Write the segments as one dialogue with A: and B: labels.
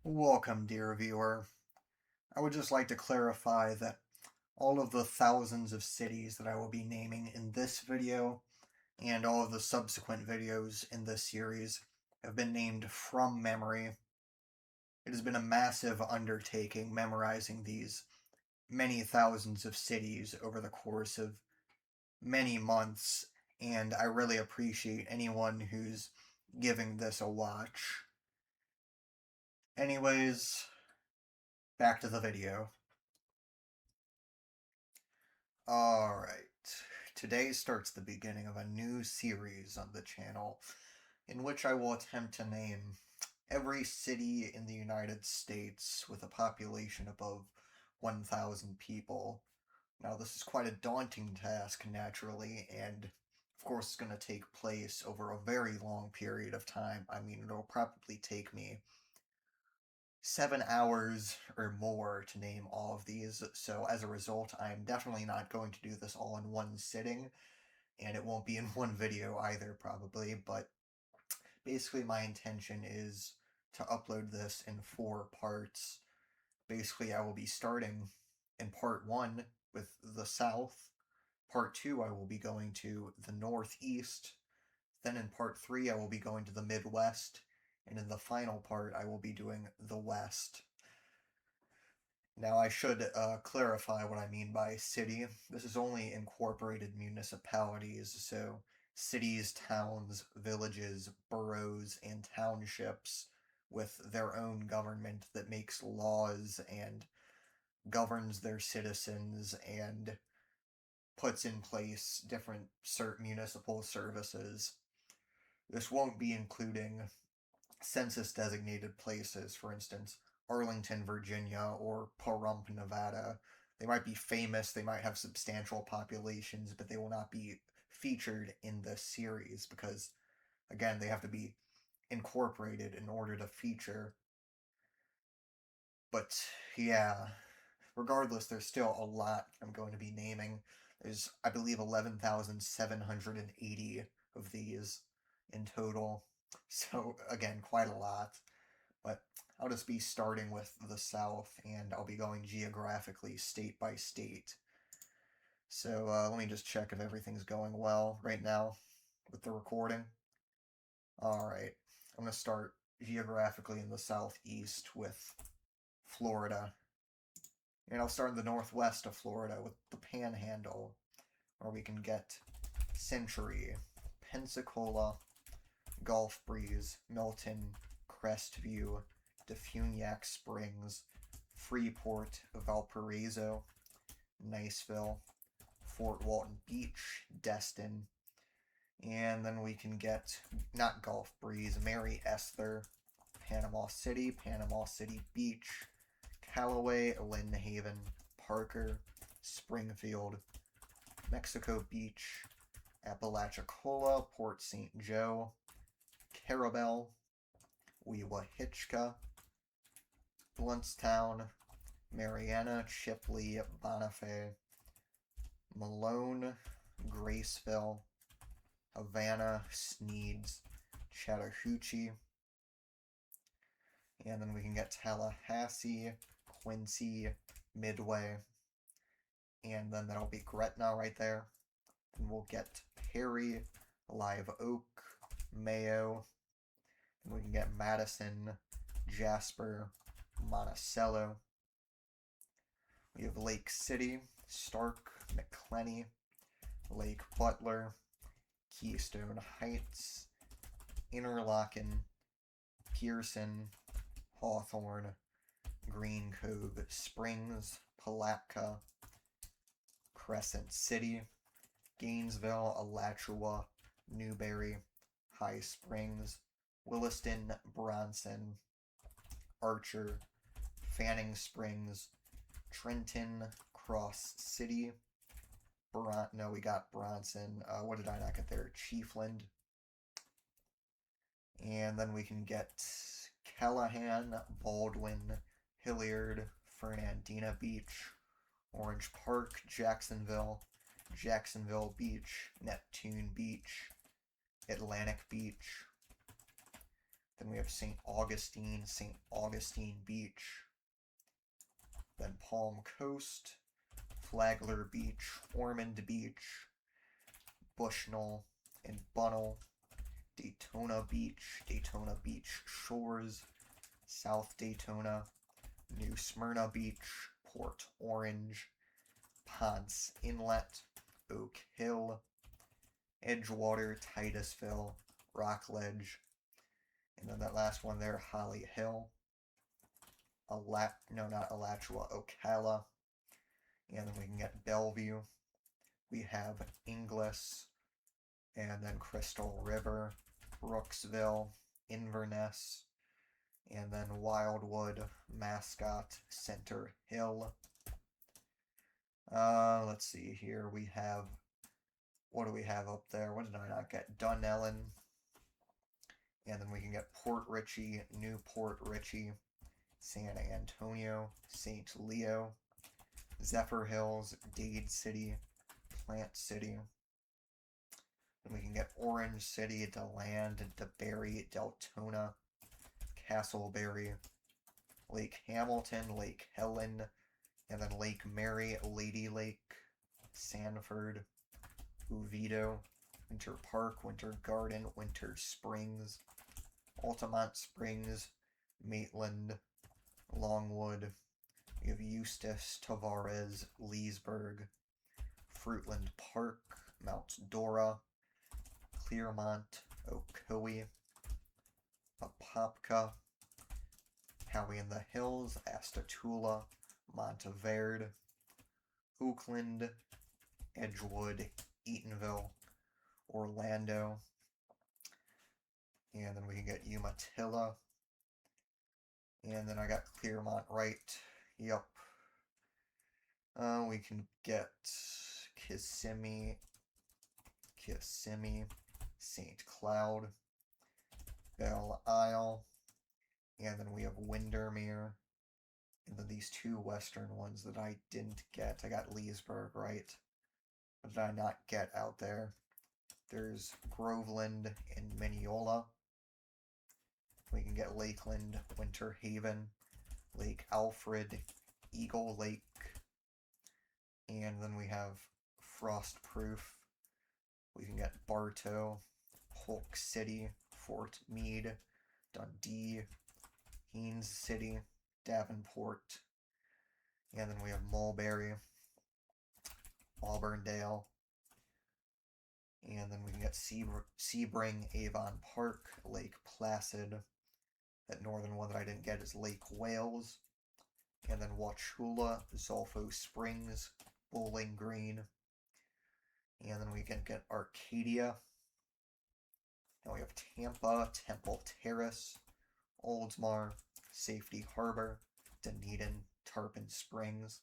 A: Welcome, dear viewer. I would just like to clarify that all of the thousands of cities that I will be naming in this video and all of the subsequent videos in this series have been named from memory. It has been a massive undertaking memorizing these many thousands of cities over the course of many months, and I really appreciate anyone who's giving this a watch. Anyways, back to the video. Alright, today starts the beginning of a new series on the channel in which I will attempt to name every city in the United States with a population above 1,000 people. Now, this is quite a daunting task, naturally, and of course, it's going to take place over a very long period of time. I mean, it'll probably take me 7 hours or more to name all of these, so as a result, I'm definitely not going to do this all in one sitting, and it won't be in one video either, probably, but basically my intention is to upload this in 4 parts. Basically, I will be starting in part 1 with the South, part 2 I will be going to the Northeast, then in part 3 I will be going to the Midwest, and in the final part I will be doing the West. Now, I should clarify what I mean by city. This is only incorporated municipalities, so cities, towns, villages, boroughs, and townships with their own government that makes laws and governs their citizens and puts in place different municipal services. This won't be including census designated places, for instance, Arlington, Virginia, or Pahrump, Nevada. They might be famous, they might have substantial populations, but they will not be featured in this series because, again, they have to be incorporated in order to feature. But yeah, regardless, there's still a lot I'm going to be naming. There's, I believe, 11,780 of these in total. So, again, quite a lot. But I'll just be starting with the South, and I'll be going geographically state by state. So let me just check if everything's going well right now with the recording. Alright, I'm going to start geographically in the Southeast with Florida. And I'll start in the northwest of Florida with the Panhandle, where we can get Century, Pensacola, Gulf Breeze, Milton, Crestview, Defuniak Springs, Freeport, Valparaiso, Niceville, Fort Walton Beach, Destin, and then we can get, not Gulf Breeze, Mary Esther, Panama City Beach, Callaway, Lynn Haven, Parker, Springfield, Mexico Beach, Apalachicola, Port St. Joe, Carabel, Weewahitchka, Bluntstown, Mariana, Chipley, Bonifay, Malone, Graceville, Havana, Sneeds, Chattahoochee, and then we can get Tallahassee, Quincy, Midway, and then that'll be Gretna right there. Then we'll get Perry, Live Oak, Mayo, and we can get Madison, Jasper, Monticello. We have Lake City, Stark, McClenny, Lake Butler, Keystone Heights, Interlochen, Pearson, Hawthorne, Green Cove Springs, Palatka, Crescent City, Gainesville, Alachua, Newberry, High Springs, Williston, Bronson, Archer, Fanning Springs, Trenton, Cross City, no, we got Bronson. What did I not get there? Chiefland. And then we can get Callahan, Baldwin, Hilliard, Fernandina Beach, Orange Park, Jacksonville, Jacksonville Beach, Neptune Beach, Atlantic Beach. Then we have St. Augustine Beach. Then Palm Coast, Flagler Beach, Ormond Beach, Bushnell and Bunnell, Daytona Beach Shores, South Daytona, New Smyrna Beach, Port Orange, Ponce Inlet, Oak Hill, Edgewater, Titusville, Rockledge, and then that last one there, Holly Hill, not Alachua, Ocala, and then we can get Bellevue. We have Inglis, and then Crystal River, Brooksville, Inverness, and then Wildwood, Mascot, Center Hill. Let's see here. We have, what do we have up there? What did I not get? Dunellen. And then we can get Port Richey, Newport Richey, San Antonio, St. Leo, Zephyr Hills, Dade City, Plant City. Then we can get Orange City, DeLand, DeBerry, Deltona, Castleberry, Lake Hamilton, Lake Helen, and then Lake Mary, Lady Lake, Sanford, Oviedo, Winter Park, Winter Garden, Winter Springs, Altamont Springs, Maitland, Longwood. We have Eustis, Tavares, Leesburg, Fruitland Park, Mount Dora, Clearmont, Ocoee, Apopka, Howie in the Hills, Astatula, Monteverde, Oakland, Edgewood, Eatonville, Orlando, and then we can get Umatilla, and then I got Clearmont right, yep. We can get Kissimmee, St. Cloud, Belle Isle, and then we have Windermere, and then these two western ones that I didn't get. I got Leesburg right. What did I not get out there? There's Groveland and Mineola. We can get Lakeland, Winter Haven, Lake Alfred, Eagle Lake, and then we have Frostproof. We can get Bartow, Polk City, Fort Meade, Dundee, Haines City, Davenport, and then we have Mulberry, Auburndale, and then we can get Sebring, Avon Park, Lake Placid. That northern one that I didn't get is Lake Wales, and then Wauchula, Zolfo Springs, Bowling Green, and then we can get Arcadia. Now we have Tampa, Temple Terrace, Oldsmar, Safety Harbor, Dunedin, Tarpon Springs,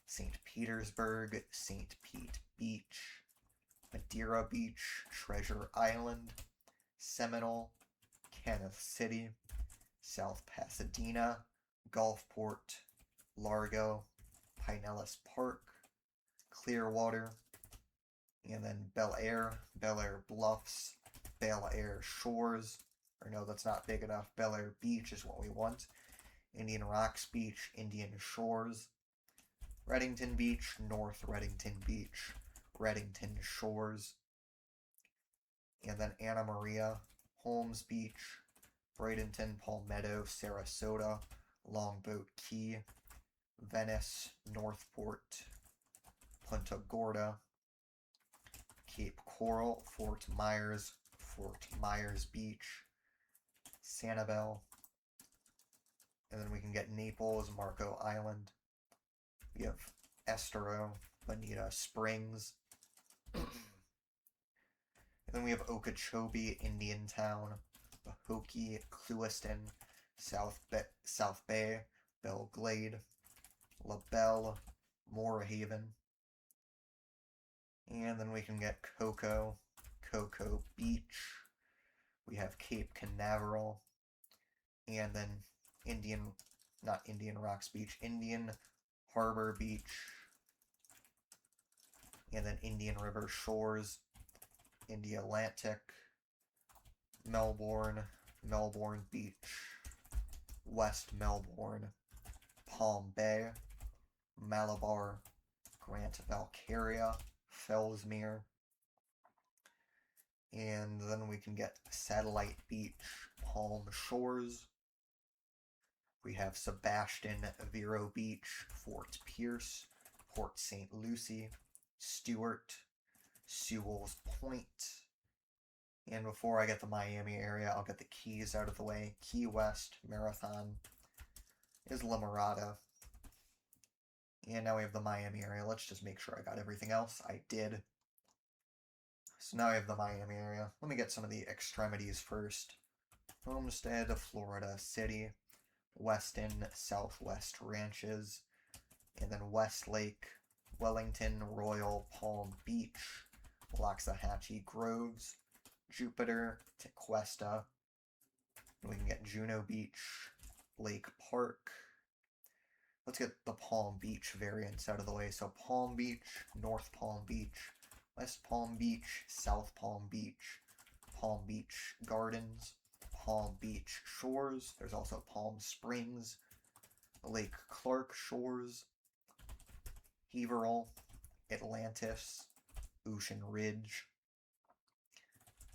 A: St. Petersburg, St. Pete Beach, Madeira Beach, Treasure Island, Seminole, Kenneth City, South Pasadena, Gulfport, Largo, Pinellas Park, Clearwater, and then Bel Air Bluffs, Bel Air Shores, or no, that's not big enough. Bel Air Beach is what we want. Indian Rocks Beach, Indian Shores, Reddington Beach, North Reddington Beach, Reddington Shores, and then Anna Maria, Holmes Beach, Bradenton, Palmetto, Sarasota, Longboat Key, Venice, Northport, Punta Gorda, Cape Coral, Fort Myers Beach, Sanibel, and then we can get Naples, Marco Island. We have Estero, Bonita Springs, and then we have Okeechobee, Indiantown, Pahokee, Clewiston, South Bay, Belle Glade, LaBelle, Moorhaven, and then we can get Cocoa Beach. We have Cape Canaveral, and then Indian Rocks Beach, Indian Harbor Beach, and then Indian River Shores, India Atlantic, Melbourne, Melbourne Beach, West Melbourne, Palm Bay, Malabar, Grant Valcaria, Fellsmere, and then we can get Satellite Beach, Palm Shores. We have Sebastian Vero Beach, Fort Pierce, Port St. Lucie, Stewart, Sewell's Point. And before I get the Miami area, I'll get the Keys out of the way. Key West, Marathon, Islamorada. And now we have the Miami area. Let's just make sure I got everything else. I did. So now I have the Miami area. Let me get some of the extremities first. Homestead, Florida City, Weston, Southwest Ranches, and then Westlake, Wellington, Royal, Palm Beach, Loxahatchee Groves, Jupiter, Tequesta. We can get Juno Beach, Lake Park. Let's get the Palm Beach variants out of the way. So Palm Beach, North Palm Beach, West Palm Beach, South Palm Beach, Palm Beach Gardens, Palm Beach Shores. There's also Palm Springs, Lake Clark Shores, Haverhill, Atlantis, Ocean Ridge,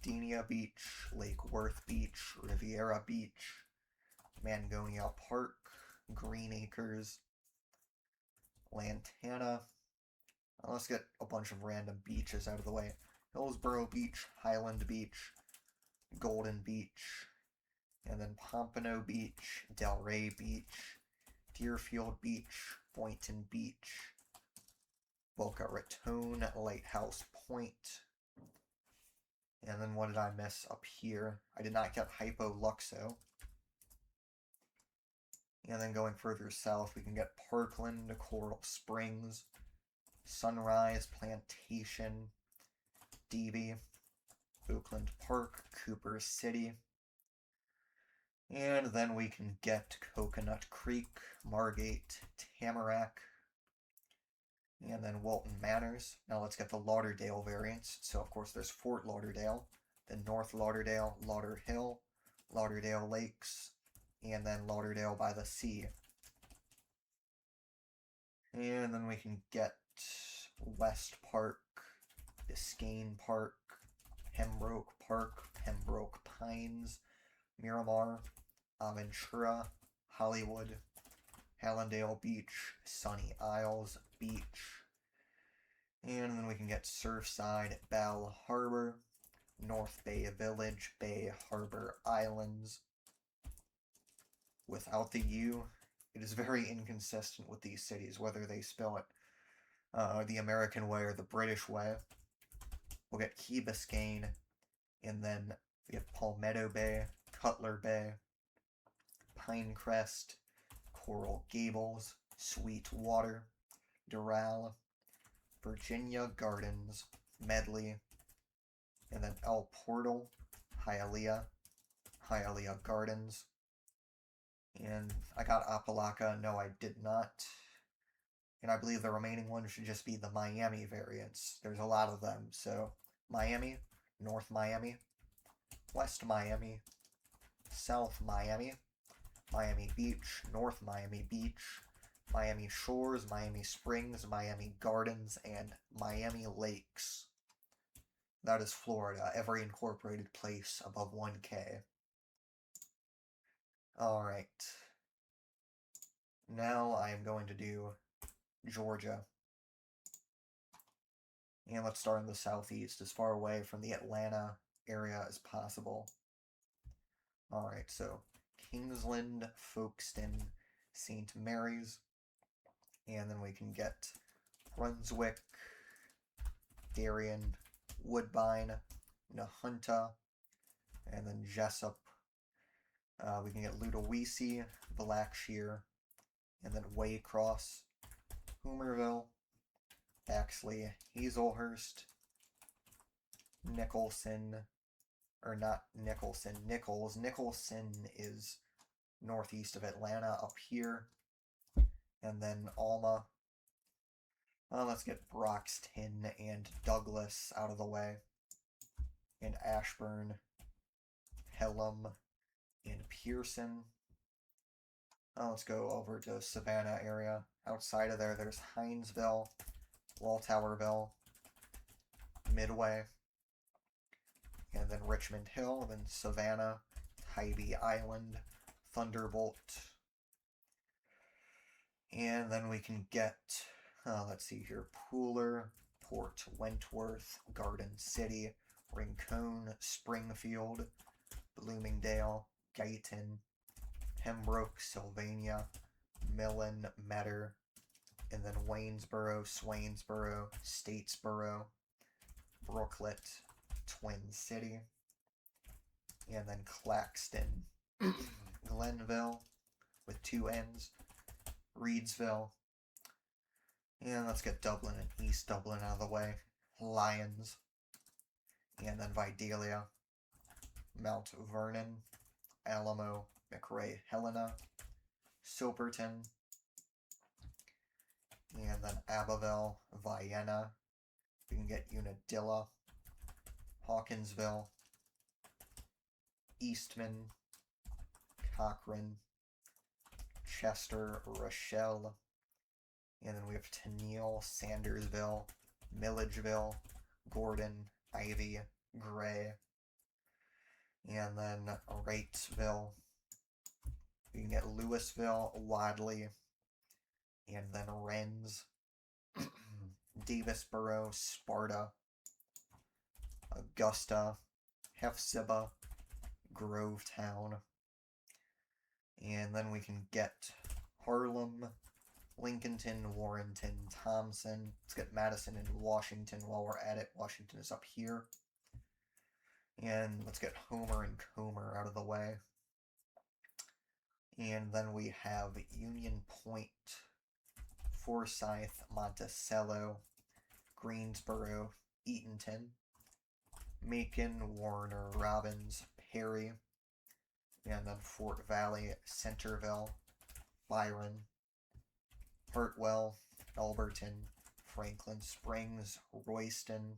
A: Denia Beach, Lake Worth Beach, Riviera Beach, Mangonia Park, Green Acres, Lantana. Let's get a bunch of random beaches out of the way. Hillsborough Beach, Highland Beach, Golden Beach, and then Pompano Beach, Delray Beach, Deerfield Beach, Boynton Beach, Boca Raton, Lighthouse Point. And then what did I miss up here? I did not get Hypoluxo. And then going further south, we can get Parkland, Coral Springs, Sunrise, Plantation, Debe, Oakland Park, Cooper City. And then we can get Coconut Creek, Margate, Tamarack, and then Walton Manors. Now let's get the Lauderdale variants. So of course there's Fort Lauderdale, then North Lauderdale, Lauderhill, Lauderdale Lakes, and then Lauderdale by the Sea. And then we can get West Park, Biscayne Park, Pembroke Park, Pembroke Pines, Miramar, Aventura, Hollywood, Hallandale Beach, Sunny Isles Beach, and then we can get Surfside, Bal Harbor, North Bay Village, Bay Harbor Islands. Without the U, it is very inconsistent with these cities, whether they spell it the American way or the British way. We'll get Key Biscayne, and then we have Palmetto Bay, Cutler Bay, Pinecrest, Coral Gables, Sweetwater, Doral, Virginia Gardens, Medley, and then El Portal, Hialeah, Hialeah Gardens. And I got Apalaca. No, I did not. And I believe the remaining ones should just be the Miami variants. There's a lot of them. So Miami, North Miami, West Miami, South Miami, Miami Beach, North Miami Beach, Miami Shores, Miami Springs, Miami Gardens, and Miami Lakes. That is Florida, every incorporated place above 1K. Alright. Now I am going to do Georgia. And let's start in the southeast, as far away from the Atlanta area as possible. Alright, so Kingsland, Folkestone, St. Mary's, and then we can get Brunswick, Darien, Woodbine, Nahunta, and then Jessup. We can get Ludowici, Blackshear, and then Waycross, Hoomerville, Baxley, Hazelhurst, Nicholson, or not Nicholson, Nichols. Nicholson is northeast of Atlanta up here. And then Alma. Let's get Broxton and Douglas out of the way. And Ashburn, Pelham, Pearson. Let's go over to Savannah area. Outside of there, there's Hinesville, Walltowerville, Midway, and then Richmond Hill, then Savannah, Tybee Island, Thunderbolt, and then we can get, let's see here, Pooler, Port Wentworth, Garden City, Rincon, Springfield, Bloomingdale, Guyton, Pembroke, Sylvania, Millen, Metter, and then Waynesboro, Swainsboro, Statesboro, Brooklet, Twin City, and then Claxton, Glenville with two N's, Reedsville, and let's get Dublin and East Dublin out of the way, Lyons, and then Vidalia, Mount Vernon, Alamo, McRae, Helena, Soperton, and then Abbeville, Vienna. We can get Unadilla, Hawkinsville, Eastman, Cochrane, Chester, Rochelle, and then we have Tennille, Sandersville, Milledgeville, Gordon, Ivy, Gray, and then Wrightsville. We can get Louisville, Wadley, and then Wren's, Davisboro, Sparta, Augusta, Hephzibah, Grovetown, and then we can get Harlem, Lincolnton, Warrenton, Thompson. Let's get Madison and Washington while we're at it. Washington is up here. And let's get Homer and Comer out of the way. And then we have Union Point, Forsyth, Monticello, Greensboro, Eatonton, Macon, Warner, Robbins, Perry, and then Fort Valley, Centerville, Byron, Hartwell, Alberton, Franklin Springs, Royston,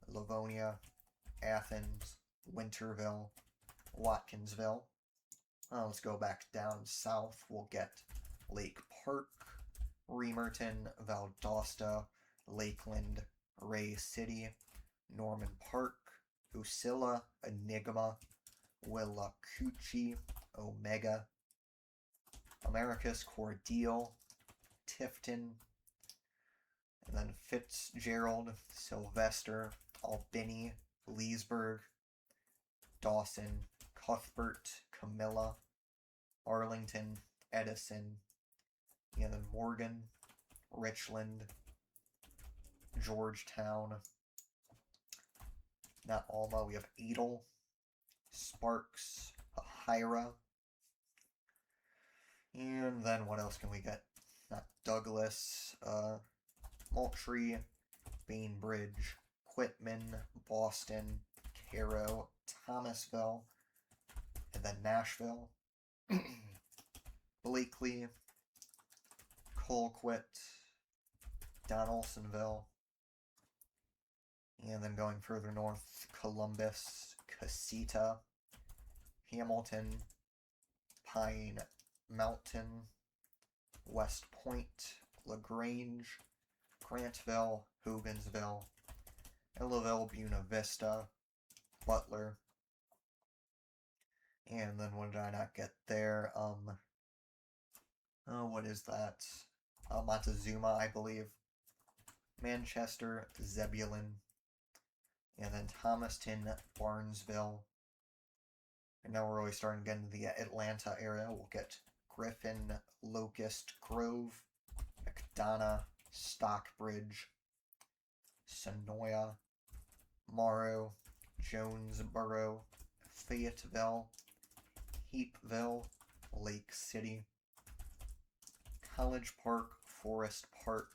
A: Livonia, Athens, Winterville, Watkinsville. Let's go back down south. We'll get Lake Park, Remerton, Valdosta, Lakeland, Ray City, Norman Park, Usilla, Enigma, Willacoochee, Omega, Americus, Cordele, Tifton, and then Fitzgerald, Sylvester, Albany, Leesburg, Dawson, Cuthbert, Camilla, Arlington, Edison, and then Morgan, Richland, Georgetown, not Alma, we have Edel, Sparks, Hira, and then what else can we get? Not Douglas, Moultrie, Bainbridge, Quitman, Boston, Cairo, Thomasville, and then Nashville, Blakely, Colquitt, Donaldsonville, and then going further north, Columbus, Casita, Hamilton, Pine Mountain, West Point, LaGrange, Grantville, Hogansville, Ellaville, Buena Vista, Butler, and then what did I not get there? What is that? Montezuma, I believe. Manchester, Zebulon, and then Thomaston, Barnesville. And now we're really starting to get into the Atlanta area. We'll get Griffin, Locust Grove, McDonough, Stockbridge, Sonoya, Morrow, Jonesboro, Fayetteville, Heapville, Lake City, College Park, Forest Park,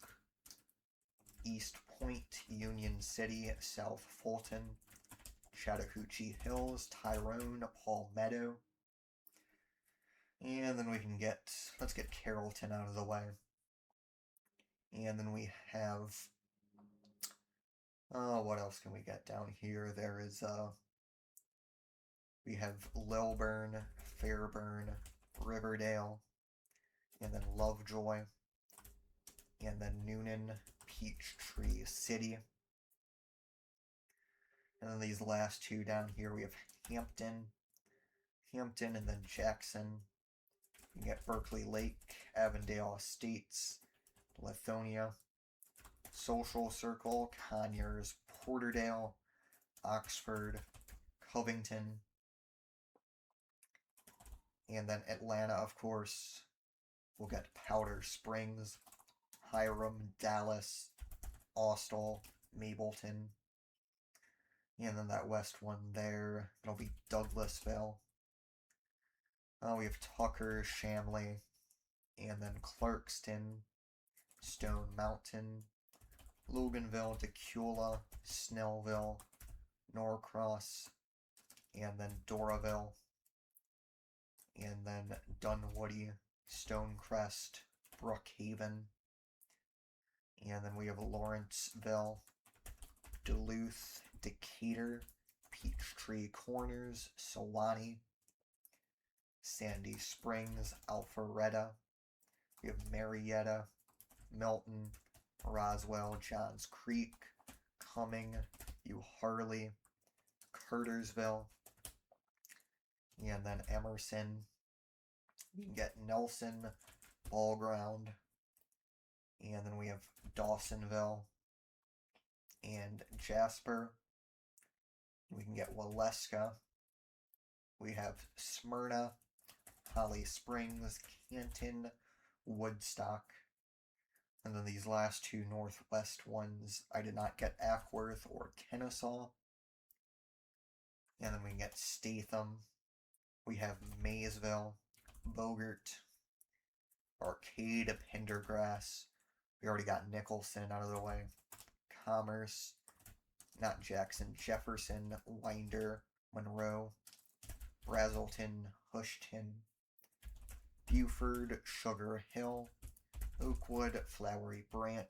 A: East Point, Union City, South Fulton, Chattahoochee Hills, Tyrone, Palmetto, and then we can get, let's get Carrollton out of the way. And then we have, what else can we get down here? There is, we have Lilburn, Fairburn, Riverdale, and then Lovejoy, and then Noonan, Peachtree City. And then these last two down here, we have Hampton, and then Jackson. You get Berkeley Lake, Avondale Estates, Lithonia, Social Circle, Conyers, Porterdale, Oxford, Covington, and then Atlanta, of course. We'll get Powder Springs, Hiram, Dallas, Austell, Mableton, and then that west one there, it'll be Douglasville. We have Tucker, Shamley, and then Clarkston, Stone Mountain, Loganville, Decula, Snellville, Norcross, and then Doraville, and then Dunwoody, Stonecrest, Brookhaven, and then we have Lawrenceville, Duluth, Decatur, Peachtree Corners, Sewanee, Sandy Springs, Alpharetta. We have Marietta, Milton, Roswell, Johns Creek, Cumming, Harley, Cartersville, and then Emerson. You can get Nelson, Ball Ground, and then we have Dawsonville and Jasper. We can get Waleska. We have Smyrna, Holly Springs, Canton, Woodstock. And then these last two northwest ones, I did not get Ackworth or Kennesaw. And then we can get Statham. We have Maysville, Bogart, Arcade, Pendergrass. We already got Nicholson out of the way. Commerce, not Jackson, Jefferson, Winder, Monroe, Brazelton, Hushton, Buford, Sugar Hill, Oakwood, Flowery Branch,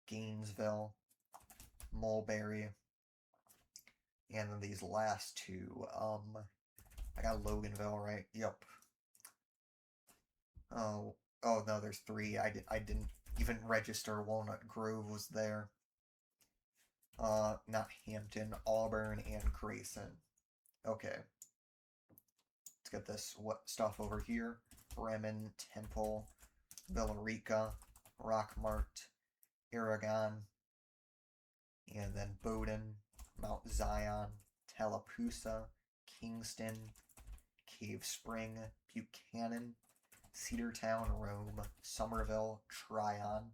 A: Gainesville, Mulberry, and then these last two, I got Loganville, right? Yep. Oh no, there's three. I didn't even register Walnut Grove was there. Not Hampton, Auburn, and Grayson. Okay. Let's get this stuff over here. Bremen, Temple, Villarica, Rockmart, Aragon, and then Bowdoin, Mount Zion, Tallapoosa, Kingston, Cave Spring, Buchanan, Cedartown, Rome, Somerville, Tryon,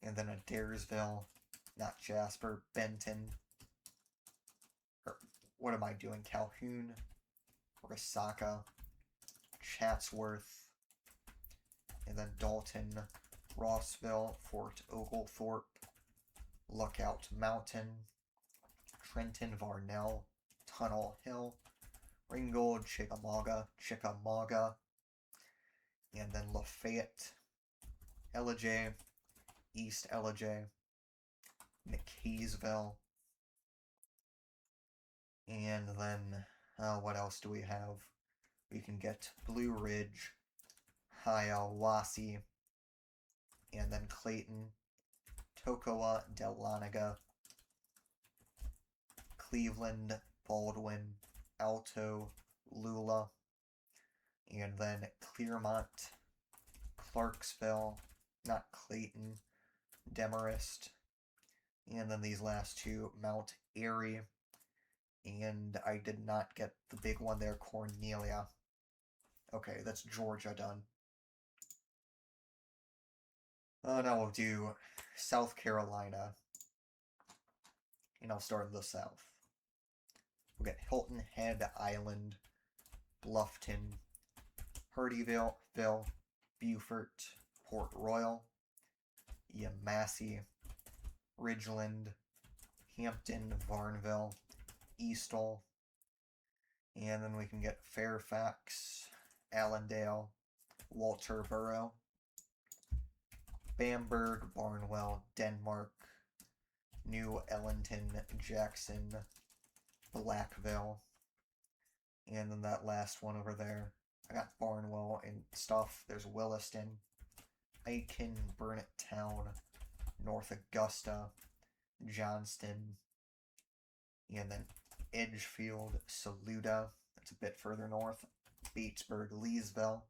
A: and then Adairsville, not Jasper, Benton, what am I doing? Calhoun, Resaca, Chatsworth, and then Dalton, Rossville, Fort Oglethorpe, Lookout Mountain, Trenton, Varnell, Tunnel Hill, Ringgold, Chickamauga, and then Lafayette, Ellijay, East Ellijay, McKeesville, and then what else do we have? We can get Blue Ridge, Hiawassee, and then Clayton, Tocowa, Dahlonega, Cleveland, Baldwin, Alto, Lula, and then Clearmont, Clarksville, not Clayton, Demarest, and then these last two, Mount Airy, and I did not get the big one there, Cornelia. Okay, that's Georgia done. Now we'll do South Carolina, and I'll start in the south. We'll get Hilton Head Island, Bluffton, Hardyville, Beaufort, Port Royal, Yemassee, Ridgeland, Hampton, Varnville, Eastall, and then we can get Fairfax, Allendale, Walterboro, Bamberg, Barnwell, Denmark, New Ellington, Jackson, Blackville, And then that last one over there, I got Barnwell and stuff. There's Williston, Aiken, Burnett Town, North Augusta, Johnston, and then Edgefield, Saluda. That's a bit further north. Batesburg, Leesville.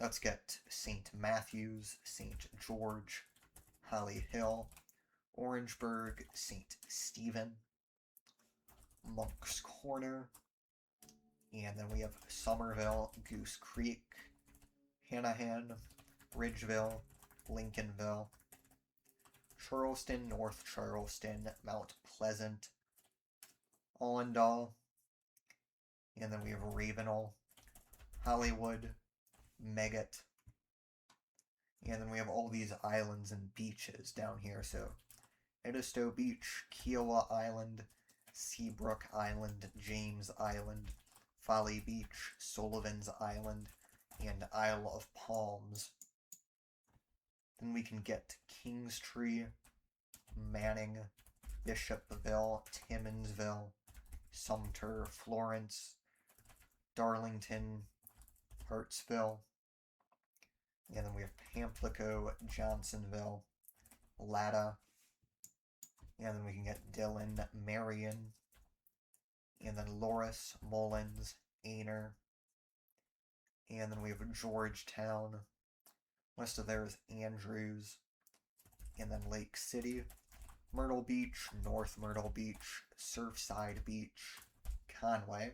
A: Let's get St. Matthews, St. George, Holly Hill, Orangeburg, St. Stephen, Monk's Corner, and then we have Somerville, Goose Creek, Hanahan, Ridgeville, Lincolnville, Charleston, North Charleston, Mount Pleasant, Allendale, and then we have Ravenel, Hollywood, Meggett, and then we have all these islands and beaches down here. So Edisto Beach, Kiowa Island, Seabrook Island, James Island, Folly Beach, Sullivan's Island, and Isle of Palms. Then we can get Kingstree, Manning, Bishopville, Timmonsville, Sumter, Florence, Darlington, Hartsville, and then we have Pamplico, Johnsonville, Latta, and then we can get Dillon, Marion, and then Loris, Mullins, Aner, and then we have Georgetown. West of there is Andrews, and then Lake City, Myrtle Beach, North Myrtle Beach, Surfside Beach, Conway,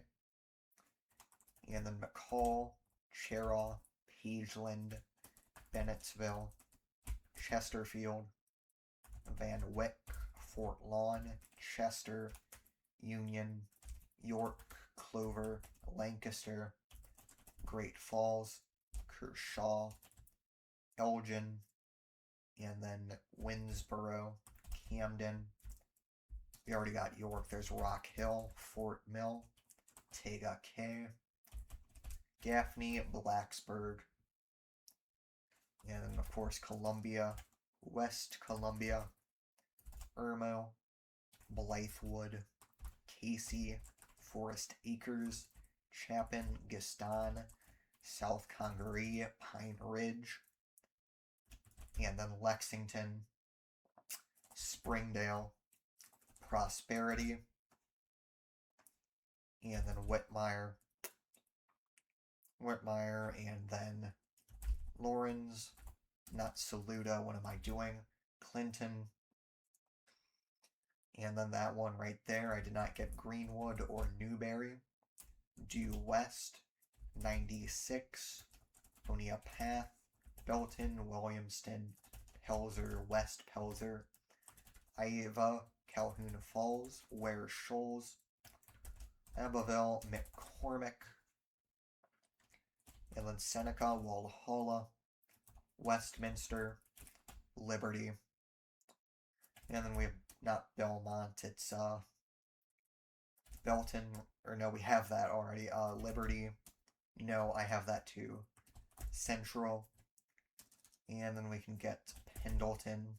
A: and then McCall, Cheraw, Pageland, Bennettsville, Chesterfield, Van Wyck, Fort Lawn, Chester, Union, York, Clover, Lancaster, Great Falls, Kershaw, Elgin, and then Winnsboro, Camden. We already got York. There's Rock Hill, Fort Mill, Tega Cay, Gaffney, Blacksburg, and then of course Columbia, West Columbia, Irmo, Blythewood, Casey, Forest Acres, Chapin, Gaston, South Congaree, Pine Ridge, and then Lexington, Springdale, Prosperity, and then Whitmire, and then Laurens, not Saluda, what am I doing? Clinton, and then that one right there, I did not get Greenwood or Newberry. Due West, 96, Onia Path, Belton, Williamston, Pelzer, West Pelzer, Iva, Calhoun Falls, Ware Shoals, Abbeville, McCormick, and then Seneca, Walhalla, Westminster, Liberty, and then we have not Belmont, it's Belton, or no, we have that already, Liberty, no, I have that too, Central, and then we can get Pendleton,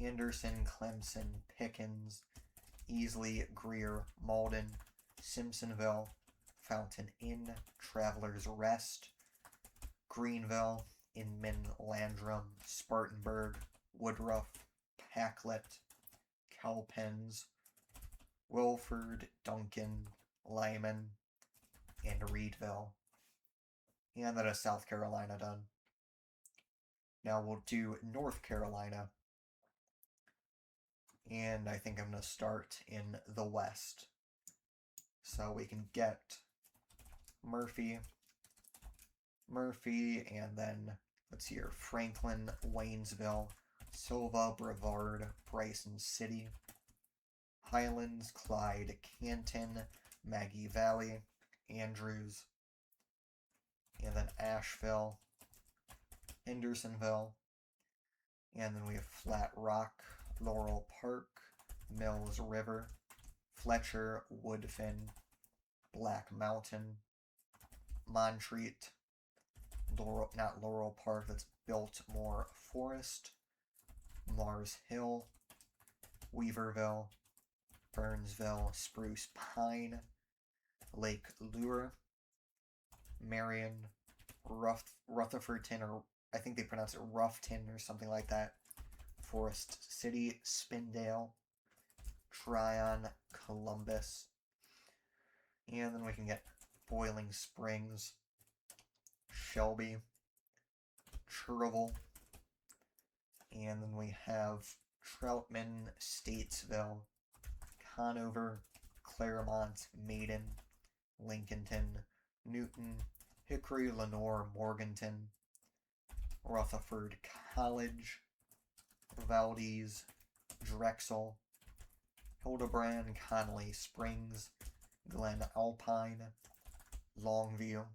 A: Anderson, Clemson, Pickens, Easley, Greer, Malden, Simpsonville, Fountain Inn, Travelers Rest, Greenville, Inman, Landrum, Spartanburg, Woodruff, Packlet, Cowpens, Wilford, Duncan, Lyman, and Reedville. And that is South Carolina done. Now we'll do North Carolina. And I think I'm going to start in the West. So we can get Murphy, and then, let's see here, Franklin, Waynesville, Silva, Brevard, Bryson City, Highlands, Clyde, Canton, Maggie Valley, Andrews, and then Asheville, Hendersonville, and then we have Flat Rock, Laurel Park, Mills River, Fletcher, Woodfin, Black Mountain, Montreat, not Laurel Park, that's Biltmore Forest, Mars Hill, Weaverville, Burnsville, Spruce Pine, Lake Lure, Marion, Rutherfordton, or I think they pronounce it Ruffton or something like that, Forest City, Spindale, Tryon, Columbus, and then we can get Boiling Springs, Shelby, Cherville, and then we have Troutman, Statesville, Conover, Claremont, Maiden, Lincolnton, Newton, Hickory, Lenore, Morganton, Rutherford College, Valdez, Drexel, Hildebrand, Connolly Springs, Glen Alpine, Longview,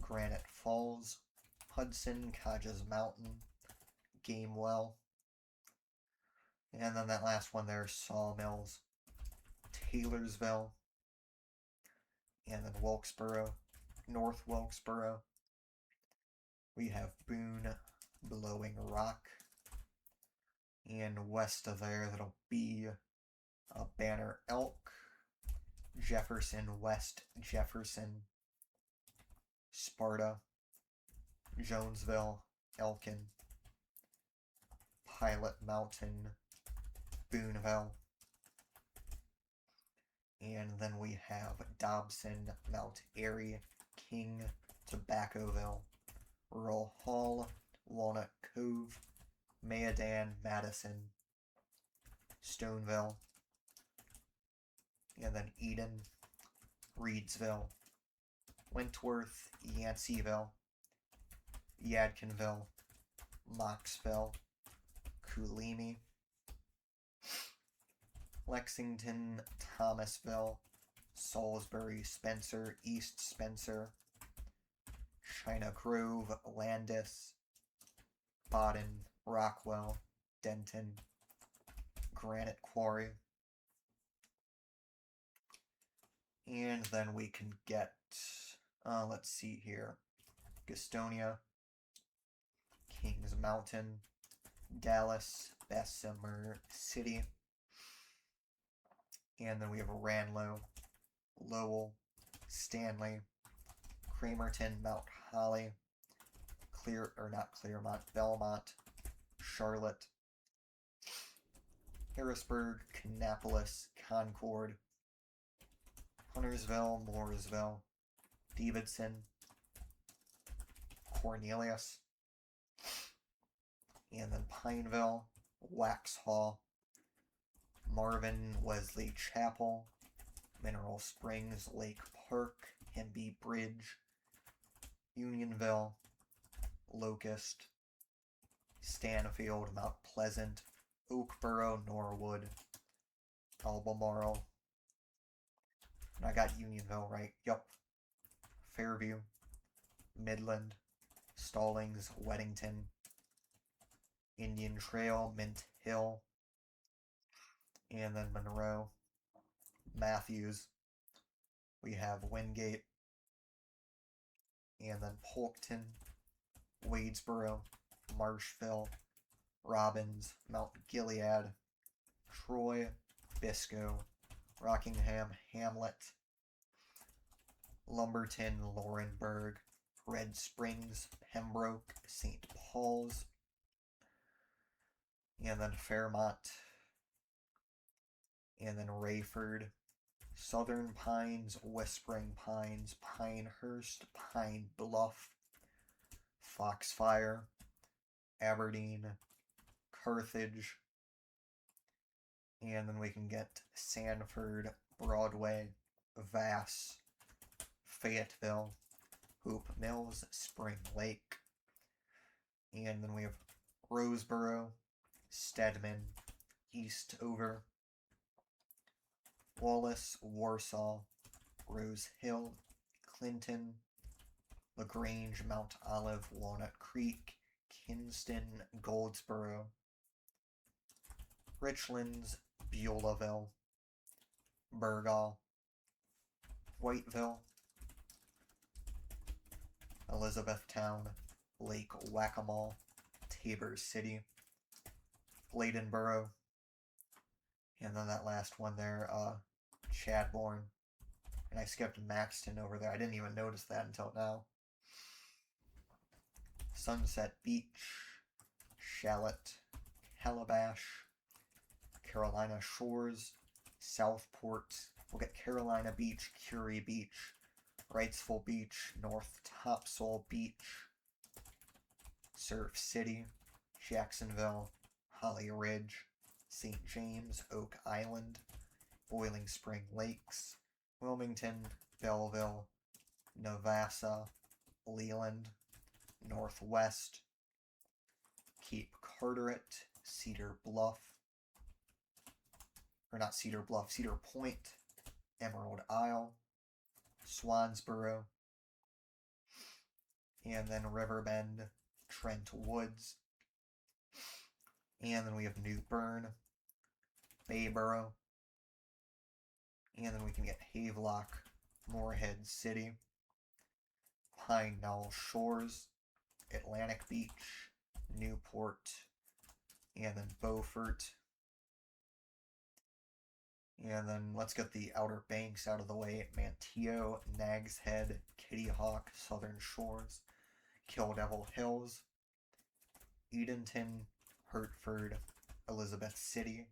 A: Granite Falls, Hudson, Codges Mountain, Gamewell, and then that last one there, Sawmills, Taylorsville, and then Wilkesboro, North Wilkesboro. We have Boone, Blowing Rock, and west of there that'll be Banner Elk, Jefferson, West Jefferson, Sparta, Jonesville, Elkin, Pilot Mountain, Booneville, and then we have Dobson, Mount Airy, King, Tobaccoville, Rural Hall, Walnut Cove, Mayadan, Madison, Stoneville, and then Eden, Reedsville, Wentworth, Yanceyville, Yadkinville, Moxville, Coolimi, Lexington, Thomasville, Salisbury, Spencer, East Spencer, China Grove, Landis, Baden, Rockwell, Denton, Granite Quarry, and then we can get, let's see here, Gastonia, Kings Mountain, Dallas, Bessemer City, and then we have Ranlow, Lowell, Stanley, Cramerton, Mount Holly, Belmont, Charlotte, Harrisburg, Kannapolis, Concord, Huntersville, Mooresville, Davidson, Cornelius, and then Pineville, Waxhaw, Marvin, Wesley Chapel, Mineral Springs, Lake Park, Hemby Bridge, Unionville, Locust, Stanfield, Mount Pleasant, Oakboro, Norwood, Albemarle, and I got Unionville right, yep, Fairview, Midland, Stallings, Weddington, Indian Trail, Mint Hill, and then Monroe, Matthews, we have Wingate, and then Polkton, Wadesboro, Marshville, Robbins, Mount Gilead, Troy, Biscoe, Rockingham, Hamlet, Lumberton, Laurenburg, Red Springs, Pembroke, St. Paul's, and then Fairmont, and then Rayford, Southern Pines, Whispering Pines, Pinehurst, Pine Bluff, Foxfire, Aberdeen, Carthage, and then we can get Sanford, Broadway, Vass, Fayetteville, Hope Mills, Spring Lake, and then we have Roseboro, Stedman, Eastover, Wallace, Warsaw, Rose Hill, Clinton, LaGrange, Mount Olive, Walnut Creek, Kinston, Goldsboro, Richlands, Beulahville, Burgaw, Whiteville, Elizabethtown, Lake Wackamal, Tabor City, Bladenboro, And then that last one there, Chadbourne. And I skipped Maxton over there. I didn't even notice that until now. Sunset Beach, Shallot, Calabash, Carolina Shores, Southport. We'll get Carolina Beach, Curie Beach, Wrightsville Beach, North Topsail Beach, Surf City, Jacksonville, Holly Ridge, St. James, Oak Island, Boiling Spring Lakes, Wilmington, Belleville, Navassa, Leland, Northwest, Cape Carteret, Cedar Bluff, or not Cedar Bluff, Cedar Point, Emerald Isle, Swansboro, and then Riverbend, Trent Woods, and then we have New Bern, Bayboro, and then we can get Havelock, Moorhead City, Pine Knoll Shores, Atlantic Beach, Newport, and then Beaufort. And then let's get the Outer Banks out of the way. Manteo, Nags Head, Kitty Hawk, Southern Shores, Kill Devil Hills, Edenton, Hertford, Elizabeth City,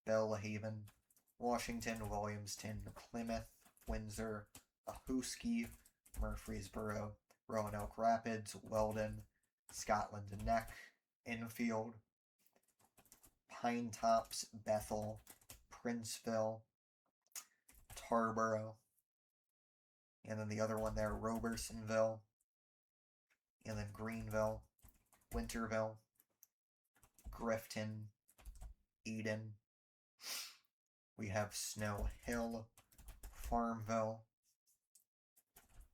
A: Belhaven, Washington, Williamston, Plymouth, Windsor, Ahoskie, Murfreesboro, Roanoke Rapids, Weldon, Scotland Neck, Enfield, Pine Tops, Bethel, Princeville, Tarboro, and then the other one there, Robersonville, and then Greenville, Winterville, Grifton, Eden. We have Snow Hill, Farmville,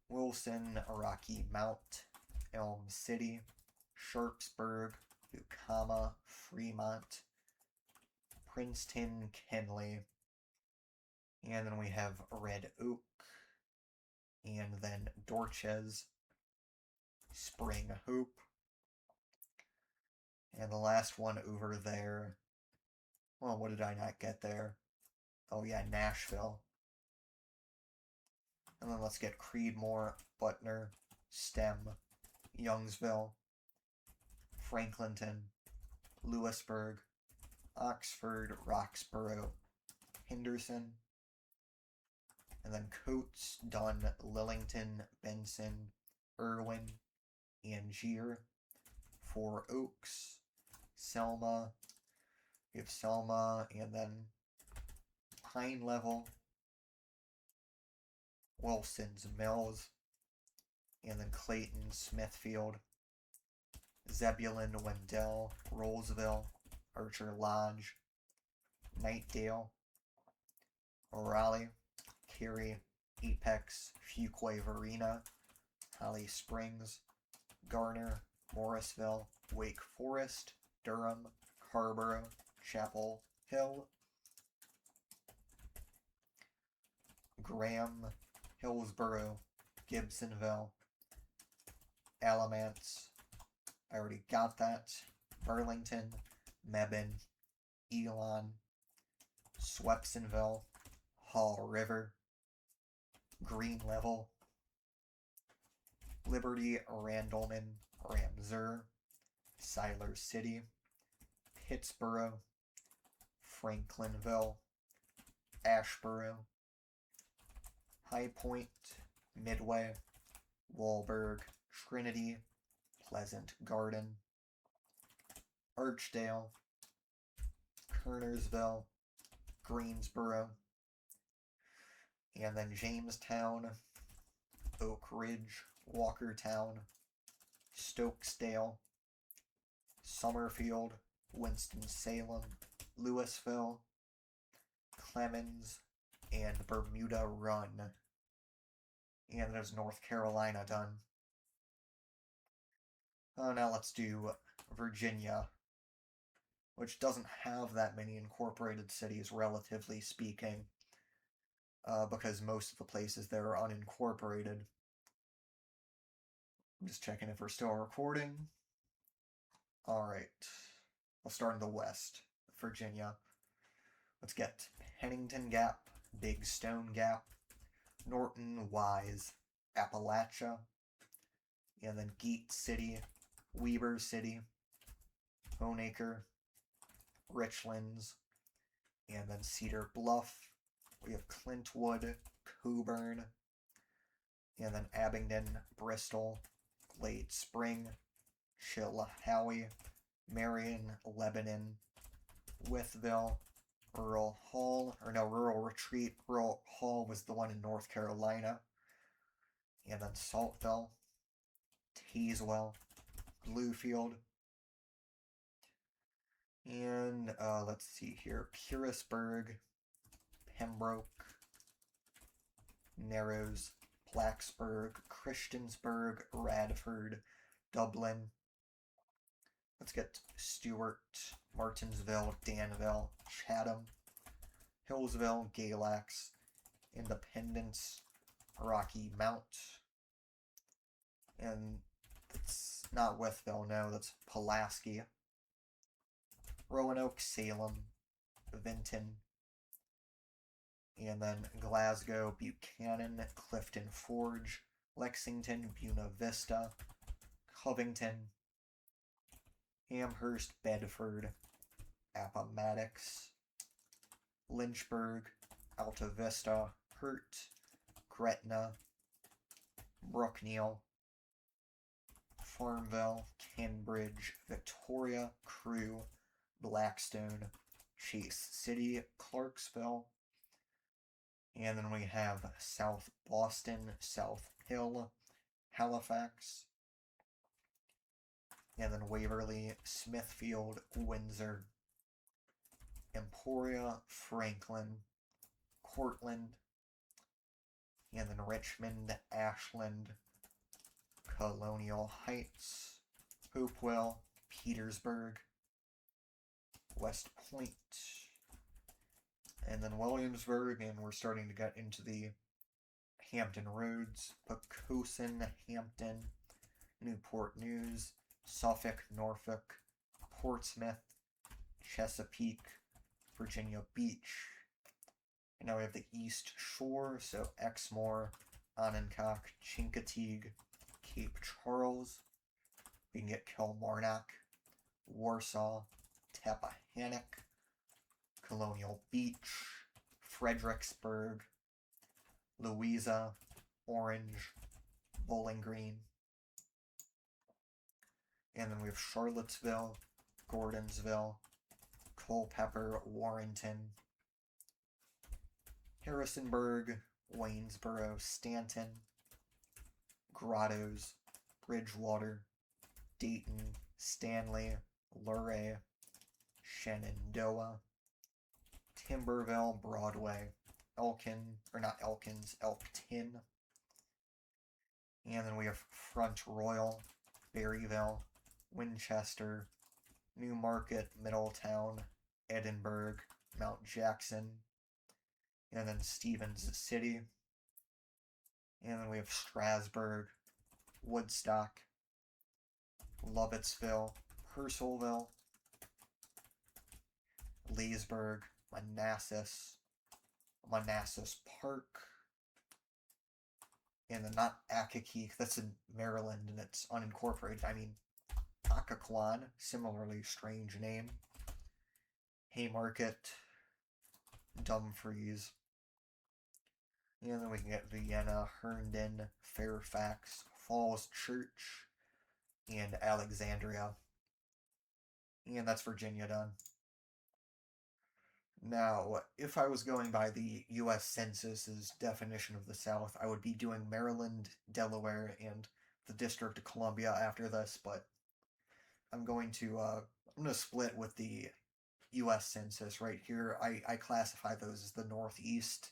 A: Wilson, Rocky Mount, Elm City, Sharpsburg, Ukama, Fremont, Princeton, Kenley, and then we have Red Oak, and then Dorchez, Spring Hope, and the last one over there, well, what did I not get there? Oh yeah, Nashville. And then let's get Creedmoor, Butner, Stem, Youngsville, Franklinton, Lewisburg, Oxford, Roxborough, Henderson, and then Coates, Dunn, Lillington, Benson, Irwin, Angier, Four Oaks, Selma, we have Selma, and then Pine Level, Wilson's Mills, and then Clayton, Smithfield, Zebulon, Wendell, Rollsville, Archer Lodge, Nightdale, Raleigh, Cary, Apex, Fuquay Varina, Holly Springs, Garner, Morrisville, Wake Forest, Durham, Carrboro, Chapel Hill, Graham, Hillsboro, Gibsonville, Alamance, I already got that, Burlington, Mebane, Elon, Swepsonville, Hall River, Green Level, Liberty, Randleman, Ramseur, Siler City, Pittsboro, Franklinville, Ashboro, High Point, Midway, Walberg, Trinity, Pleasant Garden, Archdale, Kernersville, Greensboro, and then Jamestown, Oak Ridge, Walkertown, Stokesdale, Summerfield, Winston-Salem, Louisville, Clemens, and Bermuda Run. And there's North Carolina done. Now let's do Virginia, which doesn't have that many incorporated cities, relatively speaking, because most of the places there are unincorporated. I'm just checking if we're still recording. Alright, I'll start in the west, Virginia. Let's get Pennington Gap, Big Stone Gap, Norton, Wise, Appalachia, and then Geet City, Weber City, Honaker, Richlands, and then Cedar Bluff. We have Clintwood, Coburn, and then Abingdon, Bristol, Glade Spring, Chilhowie, Marion, Lebanon, Wytheville, Rural Hall, or no, Rural Retreat. Rural Hall was the one in North Carolina. And then Saltville, Tazewell, Bluefield, and let's see here, Purisburg, Pembroke, Narrows, Blacksburg, Christiansburg, Radford, Dublin. Let's get Stewart, Martinsville, Danville, Chatham, Hillsville, Galax, Independence, Rocky Mount, and it's not Wytheville, no, that's Pulaski, Roanoke, Salem, Vinton, and then Glasgow, Buchanan, Clifton Forge, Lexington, Buena Vista, Covington, Amherst, Bedford, Appomattox, Lynchburg, Alta Vista, Hurt, Gretna, Brookneal, Farmville, Cambridge, Victoria, Crewe, Blackstone, Chase City, Clarksville, and then we have South Boston, South Hill, Halifax, and then Waverly, Smithfield, Windsor, Emporia, Franklin, Cortland, and then Richmond, Ashland, Colonial Heights, Hopewell, Petersburg, West Point, and then Williamsburg, and we're starting to get into the Hampton Roads, Poquoson, Hampton, Newport News, Suffolk, Norfolk, Portsmouth, Chesapeake, Virginia Beach. And now we have the East Shore, so Exmoor, Ononcock, Chincoteague, Cape Charles. We can get Kilmarnock, Warsaw, Tappahannock, Colonial Beach, Fredericksburg, Louisa, Orange, Bowling Green. And then we have Charlottesville, Gordonsville, Culpeper, Warrenton, Harrisonburg, Waynesboro, Stanton, Grottoes, Bridgewater, Dayton, Stanley, Luray, Shenandoah, Timberville, Broadway, Elkin, or not Elkins, Elkton. And then we have Front Royal, Berryville, Winchester, Newmarket, Middletown, Edinburgh, Mount Jackson, and then Stevens City. And then we have Strasburg, Woodstock, Lovettsville, Purcellville, Leesburg, Manassas, Manassas Park, and then not Accokeek, that's in Maryland and it's unincorporated. I mean, Occoquan, similarly strange name, Haymarket, Dumfries, and then we can get Vienna, Herndon, Fairfax, Falls Church, and Alexandria. And that's Virginia done. Now, if I was going by the U.S. Census's definition of the South, I would be doing Maryland, Delaware, and the District of Columbia after this, but I'm going to split with the U.S. Census right here. I classify those as the Northeast,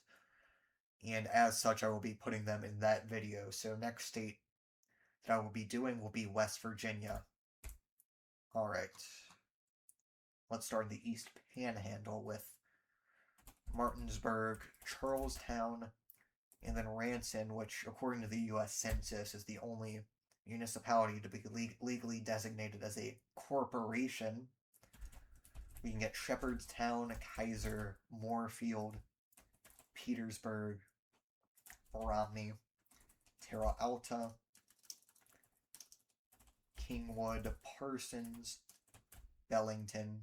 A: and as such, I will be putting them in that video. So next state that I will be doing will be West Virginia. Alright. Let's start in the East Panhandle with Martinsburg, Charlestown, and then Ranson, which, according to the U.S. Census, is the only municipality to be legally designated as a corporation. We can get Shepherdstown, Kaiser, Moorfield, Petersburg, Romney, Terra Alta, Kingwood, Parsons, Bellington,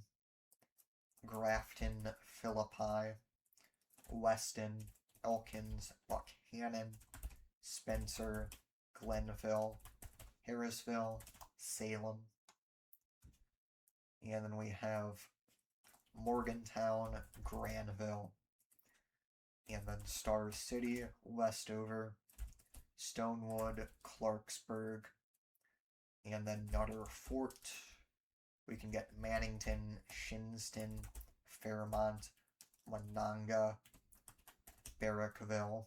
A: Grafton, Philippi, Weston, Elkins, Buckhannon, Spencer, Glenville, Harrisville, Salem. And then we have Morgantown, Granville, and then Star City, Westover, Stonewood, Clarksburg, and then Nutter Fort. We can get Mannington, Shinston, Fairmont, Monongah, Barrackville,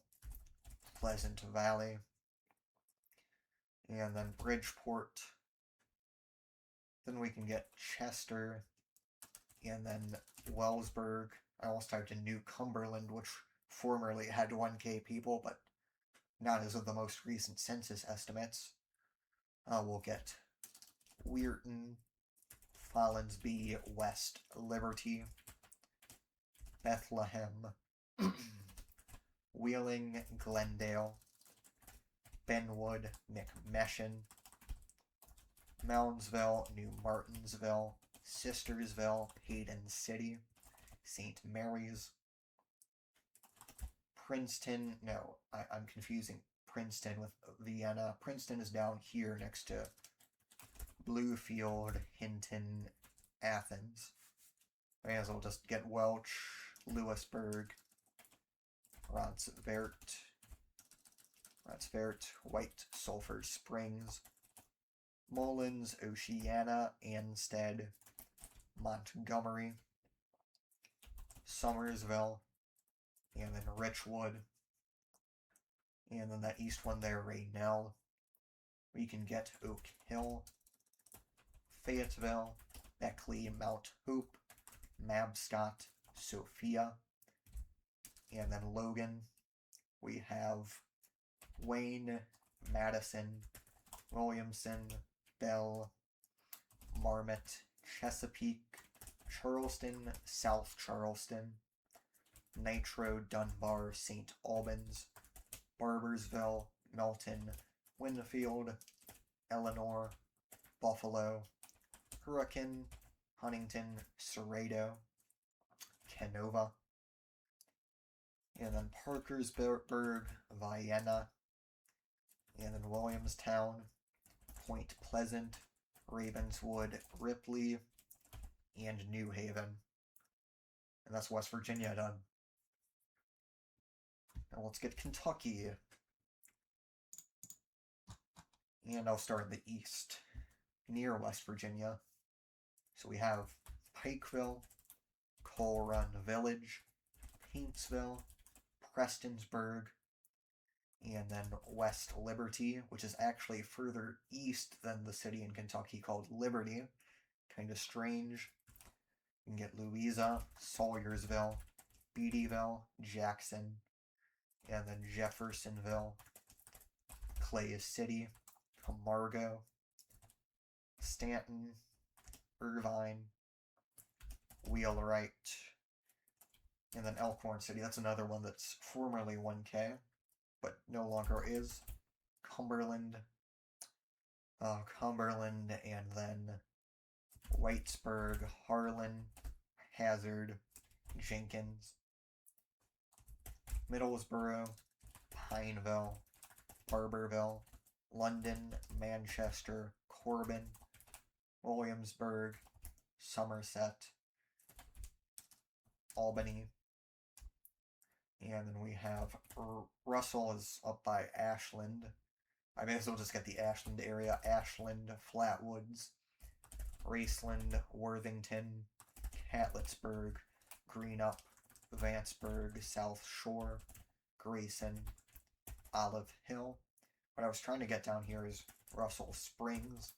A: Pleasant Valley, and then Bridgeport. Then we can get Chester, and then Wellsburg. I almost typed in New Cumberland, which formerly had 1K people, but not as of the most recent census estimates. We'll get Weirton, Follinsby, West Liberty, Bethlehem, Wheeling, Glendale, Benwood, McMeshin, Moundsville, New Martinsville, Sistersville, Hayden City, St. Mary's, Princeton. No, I'm confusing Princeton with Vienna. Princeton is down here next to Bluefield, Hinton, Athens. May as well just get Welch, Lewisburg, Ransford, White Sulphur Springs, Mullins, Oceana, Anstead, Montgomery, Somersville, and then Richwood, and then that east one there, Raynell. We can get Oak Hill, Fayetteville, Beckley, Mount Hope, Mabscott, Sophia, and then Logan. We have Wayne, Madison, Williamson, Bell, Marmot, Chesapeake, Charleston, South Charleston, Nitro, Dunbar, St. Albans, Barbersville, Melton, Winfield, Eleanor, Buffalo, Hurricane, Huntington, Cerrado, Canova, and then Parkersburg, Vienna, and then Williamstown, Point Pleasant, Ravenswood, Ripley, and New Haven. And that's West Virginia done. Now let's get Kentucky. And I'll start in the east, near West Virginia. So we have Pikeville, Coal Run Village, Paintsville, Prestonsburg, and then West Liberty, which is actually further east than the city in Kentucky called Liberty. Kind of strange. You can get Louisa, Salyersville, Beattyville, Jackson, and then Jeffersonville, Clay City, Camargo, Stanton, Irvine, Wheelwright, and then Elkhorn City. That's another one that's formerly 1K, but no longer is. Cumberland, and then Whitesburg, Harlan, Hazard, Jenkins, Middlesboro, Pineville, Barberville, London, Manchester, Corbin, Williamsburg, Somerset, Albany, and then we have Russell is up by Ashland. I may as well just get the Ashland area. Ashland, Flatwoods, Raceland, Worthington, Catletsburg, Greenup, Vanceburg, South Shore, Grayson, Olive Hill. What I was trying to get down here is Russell Springs,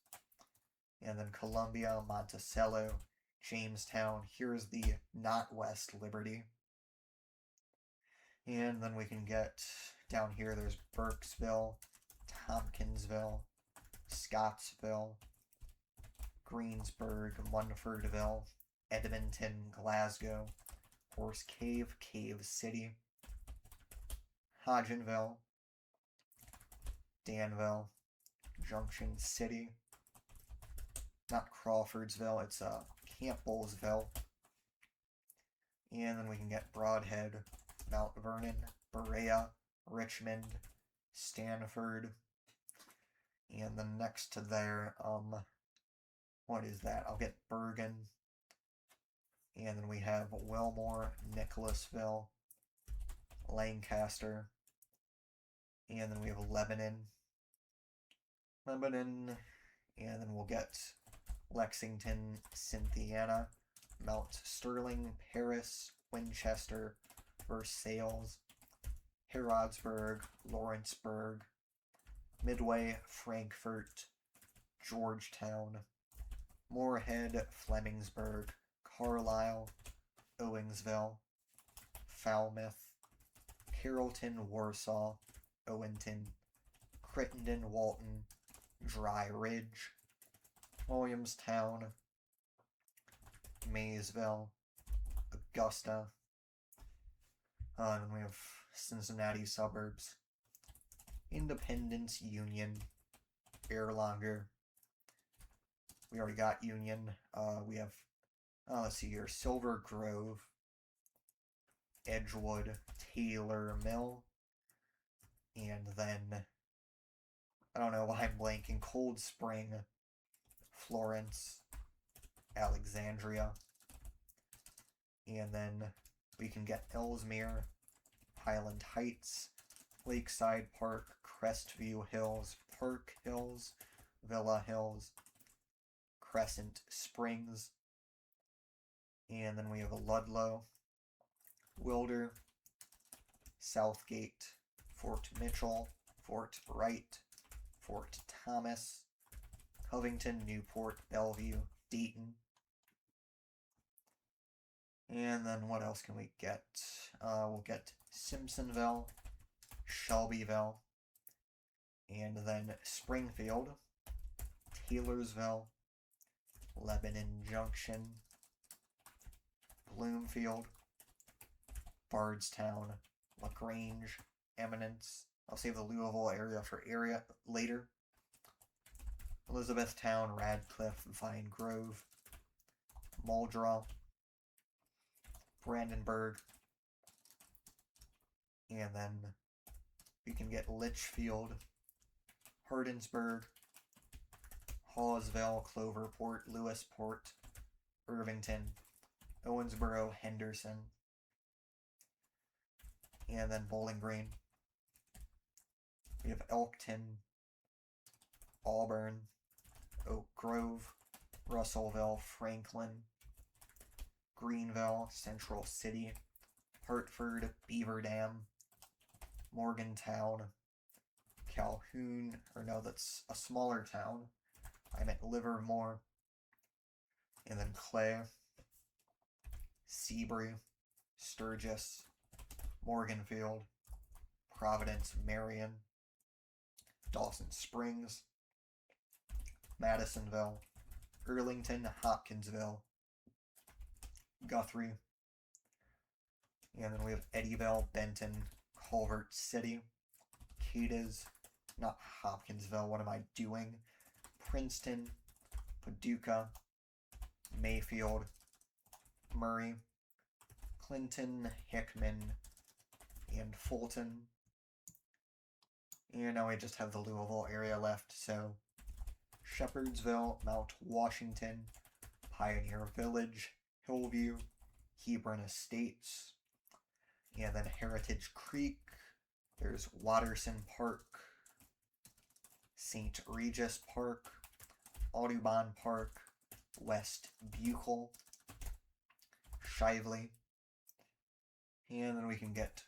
A: and then Columbia, Monticello, Jamestown. Here's the not West Liberty. And then we can get down here, there's Burkesville, Tompkinsville, Scottsville, Greensburg, Munfordville, Edmonton, Glasgow, Horse Cave, Cave City, Hodgenville, Danville, Junction City, not Crawfordsville, it's Campbellsville, and then we can get Broadhead, Mount Vernon, Berea, Richmond, Stanford, and then next to there, what is that? I'll get Bergen, and then we have Wilmore, Nicholasville, Lancaster, and then we have Lebanon, and then we'll get Lexington, Cynthiana, Mount Sterling, Paris, Winchester, Versailles, Harrodsburg, Lawrenceburg, Midway, Frankfurt, Georgetown, Moorhead, Flemingsburg, Carlisle, Owingsville, Falmouth, Carrollton, Warsaw, Owenton, Crittenden, Walton, Dry Ridge, Williamstown, Maysville, Augusta, and then we have Cincinnati suburbs, Independence, Union, Erlanger. We already got Union. We have, let's see here, Silver Grove, Edgewood, Taylor Mill, and then, I don't know why I'm blanking, Cold Spring, Florence, Alexandria, and then we can get Ellesmere, Highland Heights, Lakeside Park, Crestview Hills, Park Hills, Villa Hills, Crescent Springs, and then we have Ludlow, Wilder, Southgate, Fort Mitchell, Fort Wright, Fort Thomas, Covington, Newport, Bellevue, Dayton. And then what else can we get? We'll get Simpsonville, Shelbyville, and then Springfield, Taylorsville, Lebanon Junction, Bloomfield, Bardstown, LaGrange, Eminence. I'll save the Louisville area for later. Elizabethtown, Radcliffe, Vine Grove, Muldraugh, Brandenburg, and then we can get Litchfield, Hardinsburg, Hawesville, Cloverport, Lewisport, Irvington, Owensboro, Henderson, and then Bowling Green. We have Elkton, Auburn, Oak Grove, Russellville, Franklin, Greenville, Central City, Hartford, Beaver Dam, Morgantown, Calhoun, or no, that's a smaller town. I meant Livermore, and then Clay, Seabury, Sturgis, Morganfield, Providence, Marion, Dawson Springs, Madisonville, Earlington, Hopkinsville, Guthrie, and then we have Eddyville, Benton, Culver City, Cadiz, not Hopkinsville, what am I doing? Princeton, Paducah, Mayfield, Murray, Clinton, Hickman, and Fulton. And now we just have the Louisville area left, so Shepherdsville, Mount Washington, Pioneer Village, Hillview, Hebron Estates, and then Heritage Creek. There's Watterson Park, St. Regis Park, Audubon Park, West Bucol, Shively, and then we can get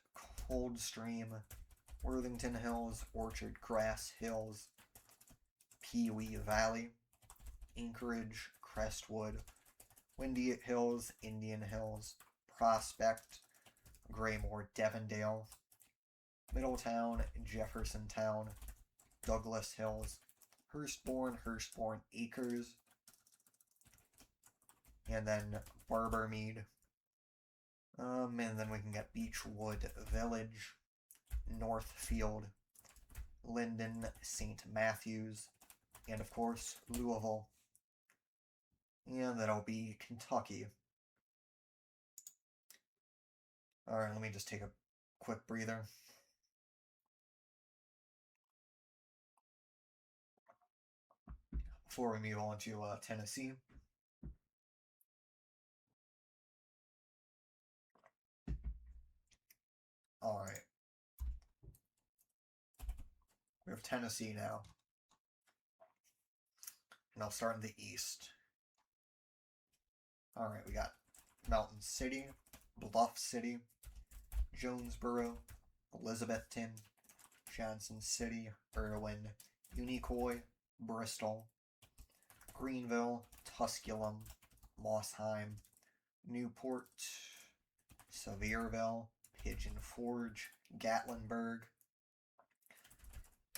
A: Coldstream, Worthington Hills, Orchard Grass Hills, Pewee Valley, Anchorage, Crestwood, Windy Hills, Indian Hills, Prospect, Graymore, Devondale, Middletown, Jeffersontown, Douglas Hills, Hurstbourne, Hurstbourne Acres, and then Barbermead. And then we can get Beechwood Village, Northfield, Linden, St. Matthews, and of course, Louisville. And that'll be Kentucky. Alright, let me just take a quick breather. Before we move on to Tennessee. Alright. We have Tennessee now. And I'll start in the east. Alright, we got Mountain City, Bluff City, Jonesboro, Elizabethton, Johnson City, Irwin, Unicoi, Bristol, Greenville, Tusculum, Mossheim, Newport, Sevierville, Pigeon Forge, Gatlinburg,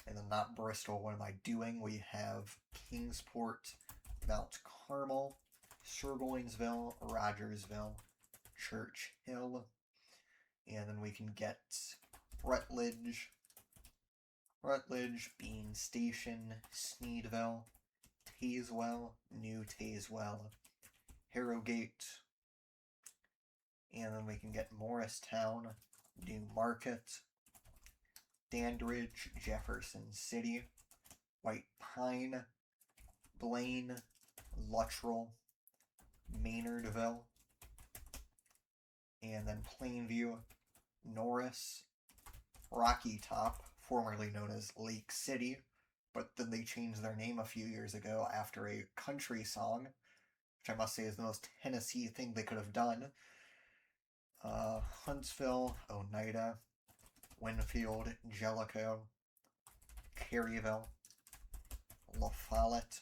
A: and then not Bristol. What am I doing? We have Kingsport, Mount Carmel, Sirgoinsville, Rogersville, Church Hill, and then we can get Rutledge, Bean Station, Sneedville, Tazewell, New Tazewell, Harrogate, and then we can get Morristown, New Market, Dandridge, Jefferson City, White Pine, Blaine, Luttrell, Maynardville, and then Plainview, Norris, Rocky Top, formerly known as Lake City, but then they changed their name a few years ago after a country song, which I must say is the most Tennessee thing they could have done. Huntsville, Oneida, Winfield, Jellicoe, Caryville, La Follette,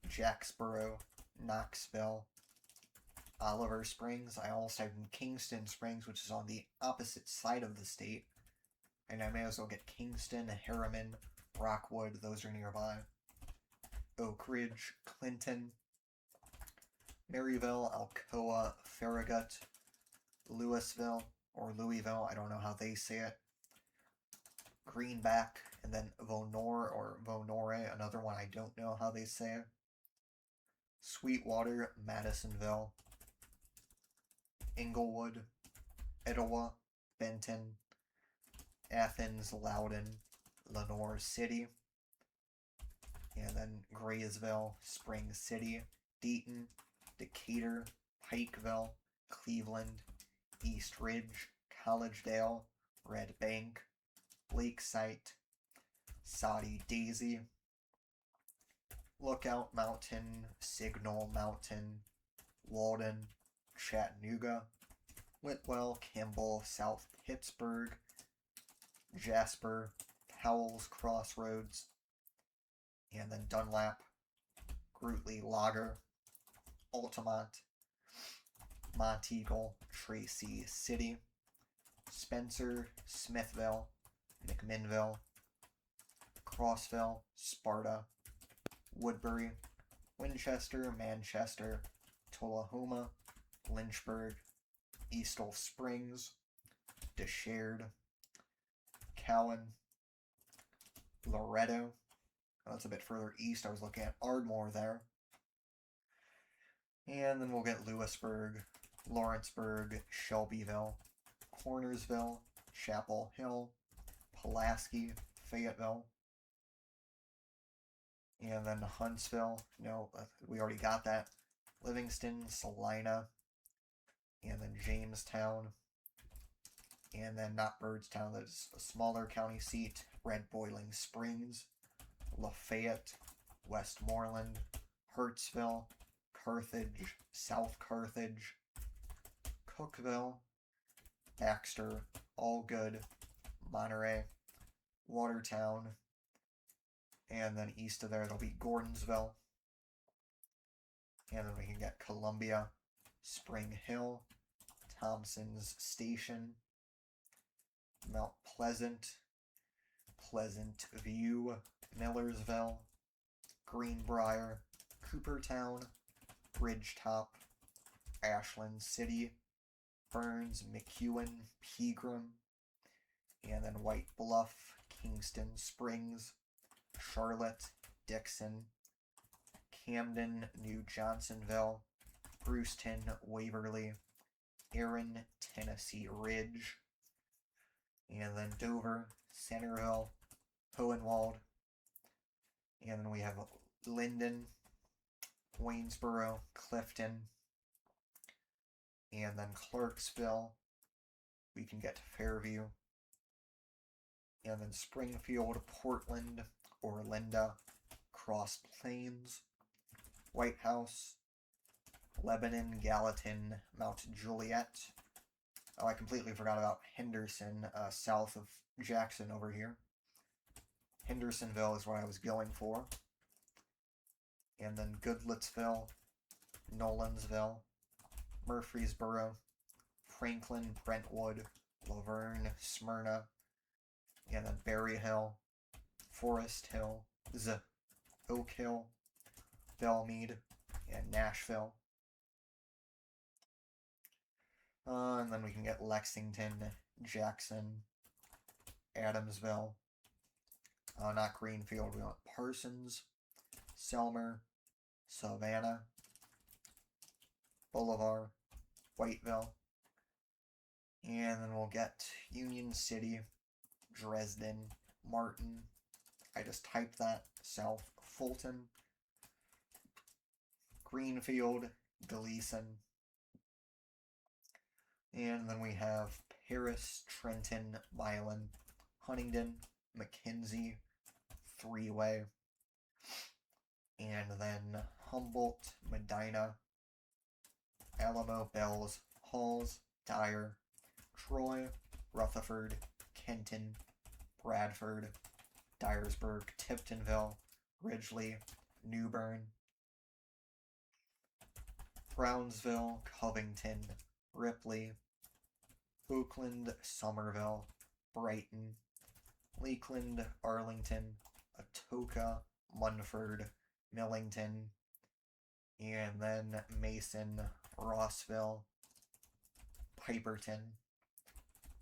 A: Jacksboro, Knoxville, Oliver Springs. I almost had Kingston Springs, which is on the opposite side of the state. And I may as well get Kingston, Harriman, Rockwood. Those are nearby. Oak Ridge, Clinton, Maryville, Alcoa, Farragut, Louisville, or Louisville. I don't know how they say it. Greenback, and then Vonore, or Vonore, another one I don't know how they say it. Sweetwater, Madisonville, Inglewood, Etowah, Benton, Athens, Loudoun, Lenoir City, and then Graysville, Spring City, Dayton, Decatur, Pikeville, Cleveland, East Ridge, Collegedale, Red Bank, Lakesite, Soddy Daisy, Lookout Mountain, Signal Mountain, Walden, Chattanooga, Whitwell, Kimball, South Pittsburgh, Jasper, Powell's Crossroads, and then Dunlap, Grootley Lager, Altamont, Monteagle, Tracy City, Spencer, Smithville, McMinnville, Crossville, Sparta, Woodbury, Winchester, Manchester, Tullahoma, Lynchburg, Eastal Springs, Deshaired, Cowan, Loretto. Oh, that's a bit further east. I was looking at Ardmore there. And then we'll get Lewisburg, Lawrenceburg, Shelbyville, Cornersville, Chapel Hill, Pulaski, Fayetteville, and then Huntsville. No, we already got that. Livingston, Salina, and then Jamestown, and then not Byrdstown, that's a smaller county seat, Red Boiling Springs, Lafayette, Westmoreland, Hurtsville, Carthage, South Carthage, Cookville, Baxter, Allgood, Monterey, Watertown, and then east of there there'll be Gordonsville, and then we can get Columbia, Spring Hill, Thompson's Station, Mount Pleasant, Pleasant View, Millersville, Greenbrier, Coopertown, Ridgetop, Ashland City, Burns, McEwen, Pegram, and then White Bluff, Kingston Springs, Charlotte, Dixon, Camden, New Johnsonville, Brewston, Waverly, Erin, Tennessee Ridge, and then Dover, Centerville, Hohenwald, and then we have Linden, Waynesboro, Clifton, and then Clarksville. We can get to Fairview, and then Springfield, Portland, Orlinda, Cross Plains, White House, Lebanon, Gallatin, Mount Juliet. Oh, I completely forgot about Henderson, south of Jackson over here. Hendersonville is what I was going for. And then Goodlettsville, Nolansville, Murfreesboro, Franklin, Brentwood, Laverne, Smyrna, and then Berry Hill, Forest Hill, Oak Hill, Belmead, and Nashville. And then we can get Lexington, Jackson, Adamsville, not Greenfield, we want Parsons, Selmer, Savannah, Bolivar, Whiteville, and then we'll get Union City, Dresden, Martin, I just typed that, South Fulton, Greenfield, Gleason, and then we have Paris, Trenton, Milan, Huntingdon, McKenzie, Three-Way, and then Humboldt, Medina, Alamo, Bells, Halls, Dyer, Troy, Rutherford, Kenton, Bradford, Dyersburg, Tiptonville, Ridgely, Newbern, Brownsville, Covington, Ripley, Oakland, Somerville, Brighton, Lakeland, Arlington, Atoka, Munford, Millington, and then Mason, Rossville, Piperton,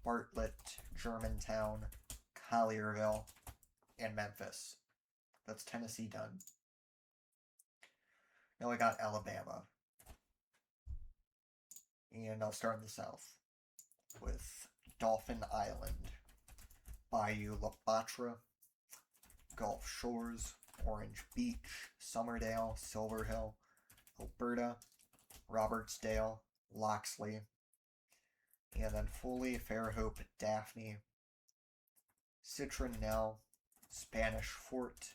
A: Bartlett, Germantown, Collierville, and Memphis. That's Tennessee done. Now I got Alabama. And I'll start in the south with Dauphin Island, Bayou La Batre, Gulf Shores, Orange Beach, Summerdale, Silver Hill, Alberta, Robertsdale, Loxley, and then Foley, Fairhope, Daphne, Citronelle, Spanish Fort,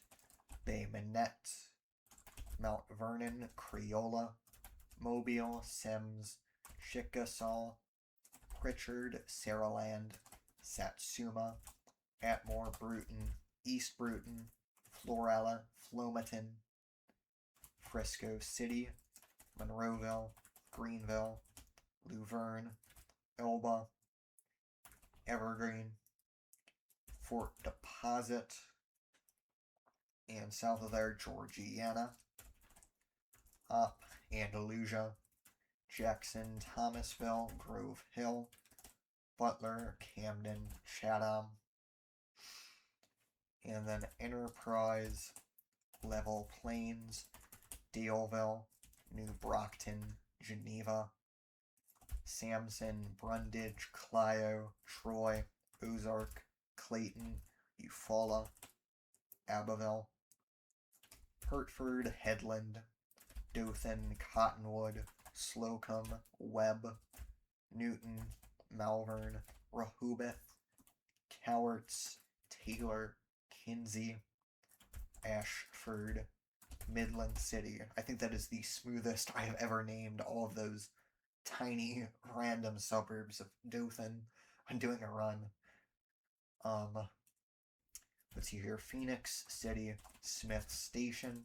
A: Bay Minette, Mount Vernon, Creola, Mobile, Sims, Chickasaw, Pritchard, Saraland, Satsuma, Atmore, Bruton, East Bruton, Florala, Flomaton, Frisco City, Monroeville, Greenville, Luverne, Elba, Evergreen, Fort Deposit, and south of there, Georgiana, Hop, Andalusia, Jackson, Thomasville, Grove Hill, Butler, Camden, Chatham, and then Enterprise, Level Plains, Daleville, New Brockton, Geneva, Samson, Brundage, Clio, Troy, Ozark, Clayton, Eufaula, Abbeville, Hertford, Headland, Dothan, Cottonwood, Slocum, Webb, Newton, Malvern, Rehoboth, Cowarts, Taylor, Kinsey, Ashford, Midland City. I think that is the smoothest I have ever named all of those tiny random suburbs of Dothan when doing a run. Let's see here. Phoenix City, Smith Station,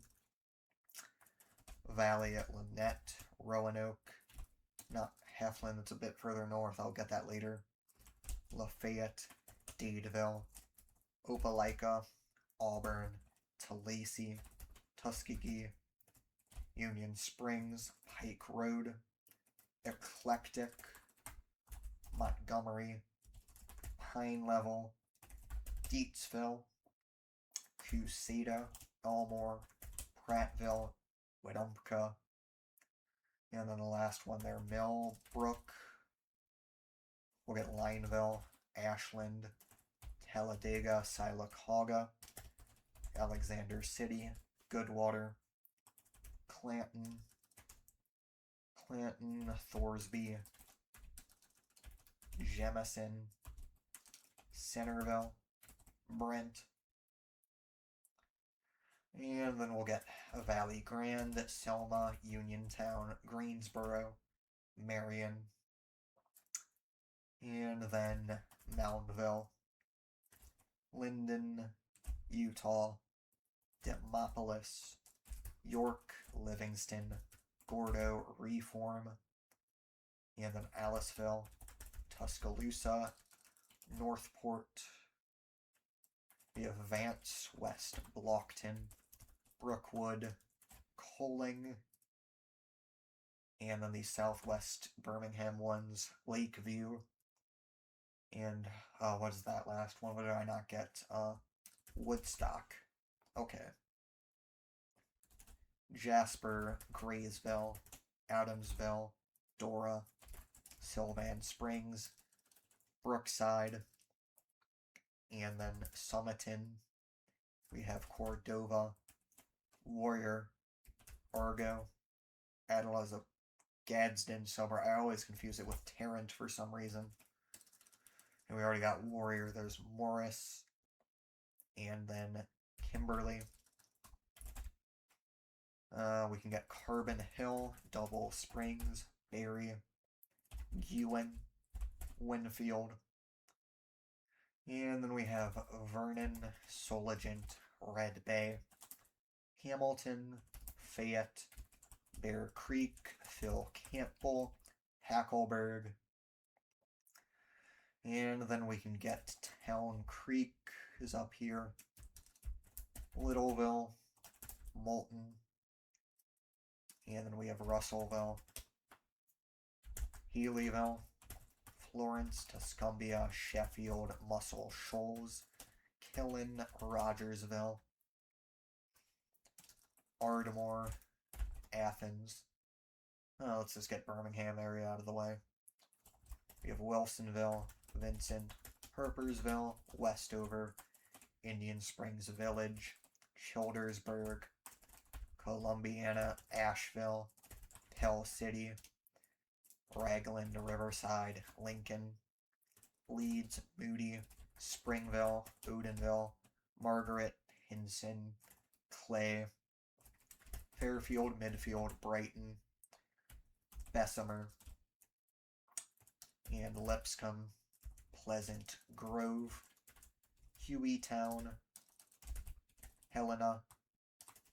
A: Valley at Lynette, Roanoke, not Heflin, that's a bit further north, I'll get that later. Lafayette, Dadeville, Opelika, Auburn, Tulasi, Tuskegee, Union Springs, Pike Road, Eclectic, Montgomery, Pine Level, Deatsville, Cusada, Elmore, Prattville, Wetumpka, and then the last one there, Millbrook. We'll get Lineville, Ashland, Talladega, Sylacauga, Alexander City, Goodwater, Clanton, Thorsby, Jemison, Centerville, Brent, and then we'll get Valley Grande, Selma, Uniontown, Greensboro, Marion, and then Moundville, Linden, Utah, Demopolis, York, Livingston, Gordo, Reform, and then Aliceville, Tuscaloosa, Northport. We have Vance, West Blockton, Brookwood, Coling, and then the southwest Birmingham ones, Lakeview, and what is that last one? What did I not get? Woodstock. Okay. Jasper, Graysville, Adamsville, Dora, Sylvan Springs, Brookside, and then Summiton. We have Cordova, Warrior, Argo, Adelaide, Gadsden, Sober. I always confuse it with Tarrant for some reason. And we already got Warrior. There's Morris, and then Kimberly. We can get Carbon Hill, Double Springs, Barry, Ewan, Winfield. And then we have Vernon, Soligent, Red Bay, Hamilton, Fayette, Bear Creek, Phil Campbell, Hackleburg. And then we can get Town Creek is up here, Littleville, Moulton, and then we have Russellville, Healyville, Florence, Tuscumbia, Sheffield, Muscle Shoals, Killen, Rogersville, Ardmore, Athens. Let's just get Birmingham area out of the way. We have Wilsonville, Vincent, Herpersville, Westover, Indian Springs Village, Childersburg, Columbiana, Asheville, Pell City, Ragland, Riverside, Lincoln, Leeds, Moody, Springville, Odenville, Margaret, Hinson, Clay, Fairfield, Midfield, Brighton, Bessemer, and Lipscomb, Pleasant Grove, Hueytown, Helena,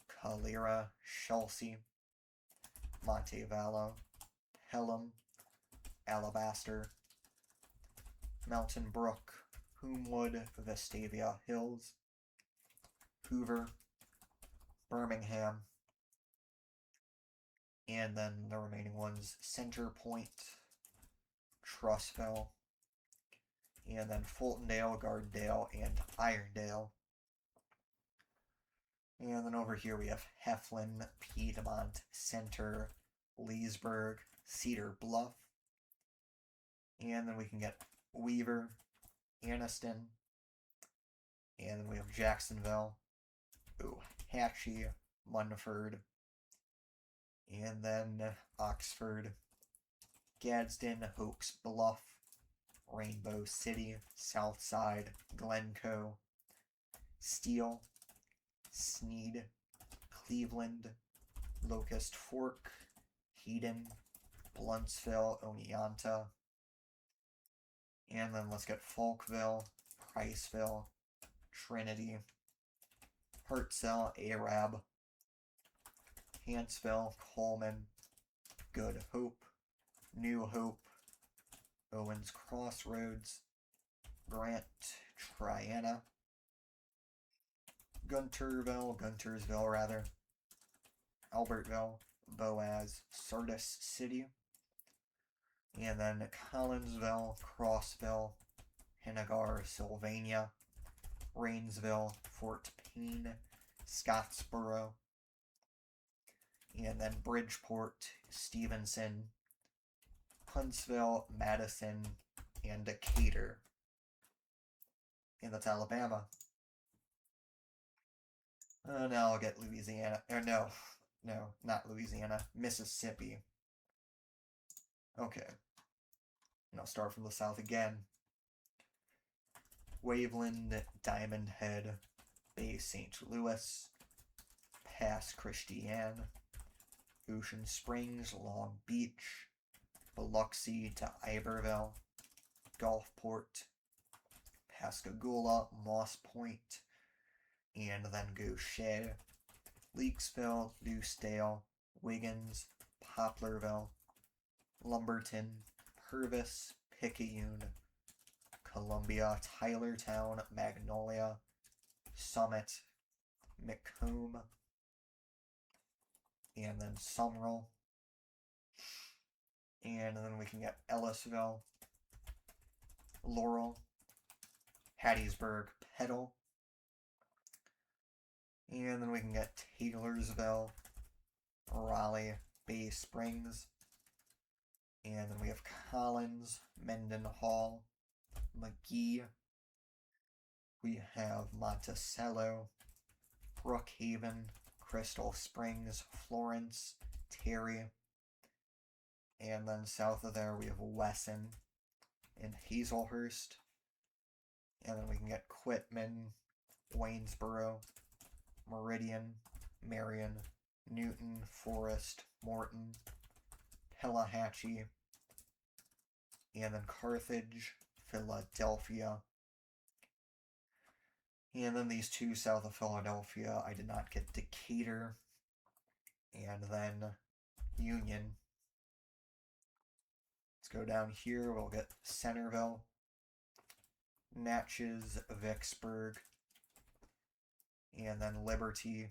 A: Calera, Chelsea, Montevallo, Pelham, Alabaster, Mountain Brook, Homewood, Vestavia Hills, Hoover, Birmingham, and then the remaining ones, Center Point, Trussville, and then Fultondale, Gardendale, and Irondale. And then over here we have Heflin, Piedmont, Center, Leesburg, Cedar Bluff. And then we can get Weaver, Anniston, and then we have Jacksonville, Hatchie, Munford, and then Oxford, Gadsden, Hopes Bluff, Rainbow City, Southside, Glencoe, Steele, Sneed, Cleveland, Locust Fork, Heaton, Bluntsville, Oneonta, and then let's get Falkville, Priceville, Trinity, Hartselle, Arab, Hanceville, Coleman, Good Hope, New Hope, Owens Crossroads, Grant, Triana, Guntersville, Albertville, Boaz, Sardis City. And then Collinsville, Crossville, Hennigar, Sylvania, Rainsville, Fort Payne, Scottsboro, and then Bridgeport, Stevenson, Huntsville, Madison, and Decatur. And that's Alabama. Now I'll get Louisiana. Or no, not Louisiana. Mississippi. Okay. And I'll start from the south again. Waveland, Diamond Head, Bay St. Louis, Pass Christian, Ocean Springs, Long Beach, Biloxi to Iberville, Gulfport, Pascagoula, Moss Point, and then Gaucher, Leakesville, Deucedale, Wiggins, Poplarville, Lumberton, Purvis, Picayune, Columbia, Tylertown, Magnolia, Summit, Macomb, and then Summerall. And then we can get Ellisville, Laurel, Hattiesburg, Petal. And then we can get Taylorsville, Raleigh, Bay Springs. And then we have Collins, Mendenhall, McGee. We have Monticello, Brookhaven, Crystal Springs, Florence, Terry. And then south of there we have Wesson and Hazelhurst. And then we can get Quitman, Waynesboro, Meridian, Marion, Newton, Forest, Morton, Pelahatchie, and then Carthage, Philadelphia. And then these two south of Philadelphia, I did not get Decatur, and then Union. Let's go down here, we'll get Centerville, Natchez, Vicksburg, and then Liberty,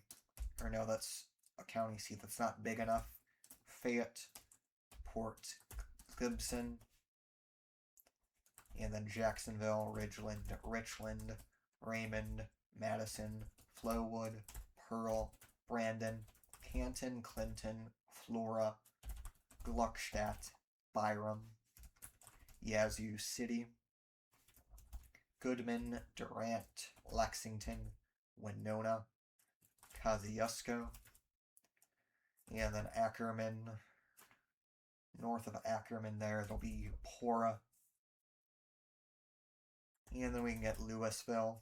A: or no, that's a county seat that's not big enough, Fayette, Port Gibson, and then Jacksonville, Richland, Raymond, Madison, Flowood, Pearl, Brandon, Canton, Clinton, Flora, Gluckstadt, Byram, Yazoo City, Goodman, Durant, Lexington, Winona, Kosciuszko, and then Ackerman. North of Ackerman there, there'll be Pora. And then we can get Louisville,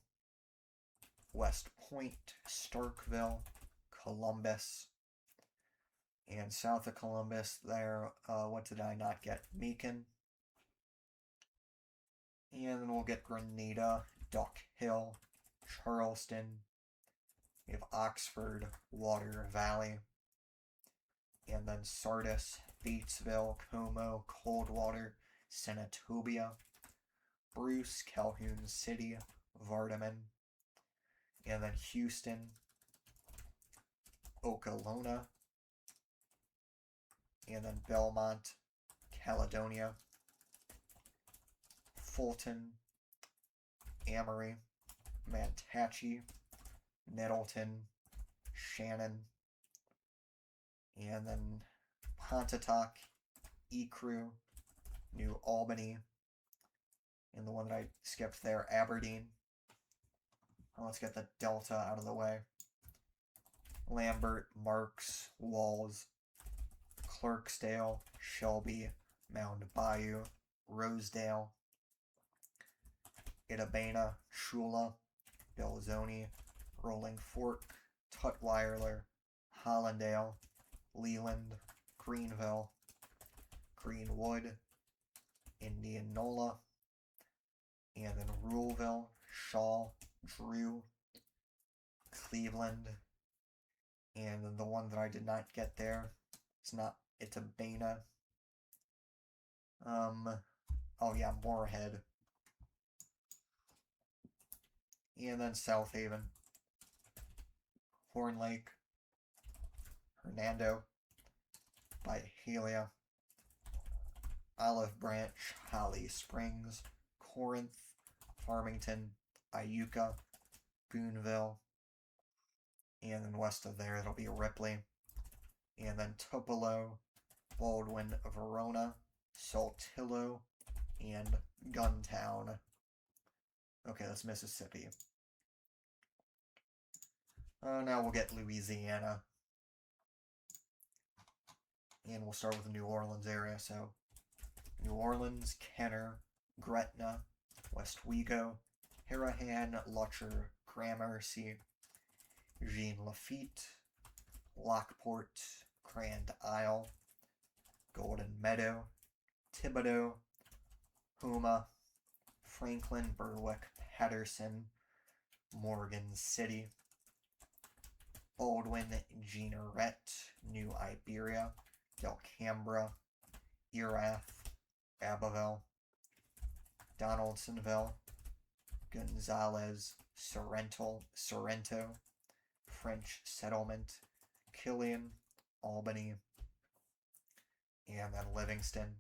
A: West Point, Starkville, Columbus, and south of Columbus there, what did I not get? Macon. And then we'll get Grenada, Duck Hill, Charleston. We have Oxford, Water Valley. And then Sardis, Batesville, Como, Coldwater, Senatobia, Bruce, Calhoun City, Vardaman. And then Houston, Okolona. And then Belmont, Caledonia, Fulton, Amory, Mantachie, Nettleton, Shannon, and then Pontotoc, Ecru, New Albany, and the one that I skipped there, Aberdeen. Let's get the Delta out of the way. Lambert, Marks, Walls, Clarksdale, Shelby, Mound Bayou, Rosedale, Itabena, Shula, Belzoni, Rolling Fork, Tutwiler, Hollandale, Leland, Greenville, Greenwood, Indianola, and then Ruleville, Shaw, Drew, Cleveland, and then the one that I did not get there, it's Itabena. Oh yeah, Moorhead. And then South Haven, Horn Lake, Hernando, Byhalia, Olive Branch, Holly Springs, Corinth, Farmington, Iuka, Boonville, and then west of there it'll be Ripley, and then Tupelo, Baldwin, Verona, Saltillo, and Guntown. Okay, that's Mississippi. Now we'll get Louisiana. And we'll start with the New Orleans area. So, New Orleans, Kenner, Gretna, Westwego, Harahan, Lutcher, Gramercy, Jean Lafitte, Lockport, Grand Isle, Golden Meadow, Thibodaux, Houma, Franklin, Berwick, Patterson, Morgan City, Baldwin, Jeanerette, New Iberia, Delcambra, Erath, Abbeville, Donaldsonville, Gonzales, Sorrento, French Settlement, Killian, Albany, and then Livingston.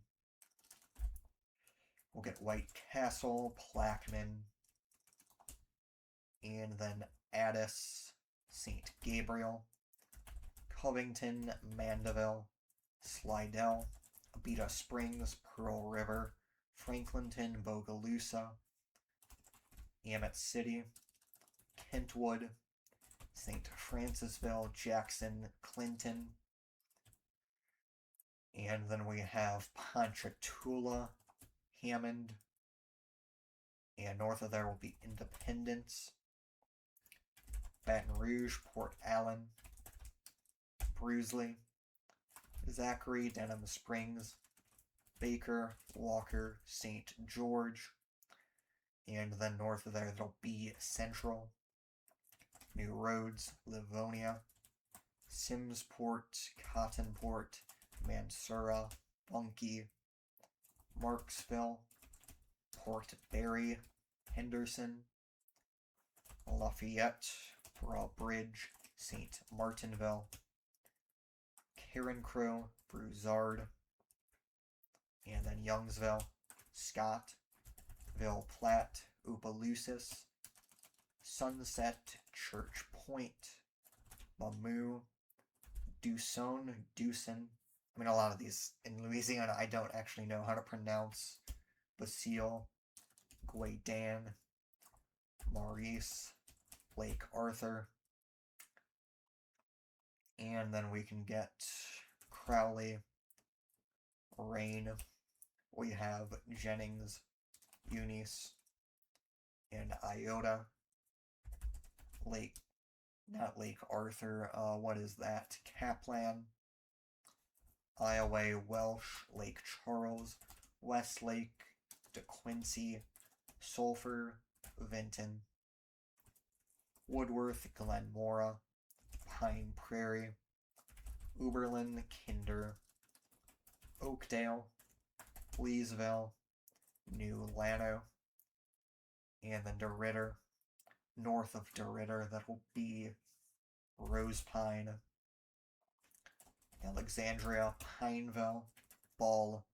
A: We'll get White Castle, Plaquemine, and then Addis, St. Gabriel, Covington, Mandeville, Slidell, Abita Springs, Pearl River, Franklinton, Bogalusa, Emmett City, Kentwood, St. Francisville, Jackson, Clinton, and then we have Ponchatoula, Hammond, and north of there will be Independence, Baton Rouge, Port Allen, Brusley, Zachary, Denham Springs, Baker, Walker, St. George, and then north of there there'll be Central, New Roads, Livonia, Simmsport, Cottonport, Mansura, Bunkie, Marksville, Port Barry, Henderson, Lafayette, Bridge, St. Martinville, Carencro, Broussard, and then Youngsville, Scott, Ville Platte, Opelousas, Sunset, Church Point, Mamou, Dusson. I mean, a lot of these in Louisiana I don't actually know how to pronounce. Basile, Guaydan, Maurice, Lake Arthur, and then we can get Crowley, Rain, we have Jennings, Eunice, and Iota, not Lake Arthur, what is that? Kaplan, Iowa, Welsh, Lake Charles, Westlake, DeQuincy, Sulphur, Vinton, Woodworth, Glenmora, Pine Prairie, Uberlin, Kinder, Oakdale, Leesville, New Llano, and then DeRidder. North of DeRidder, that will be Rosepine, Alexandria, Pineville, Ball,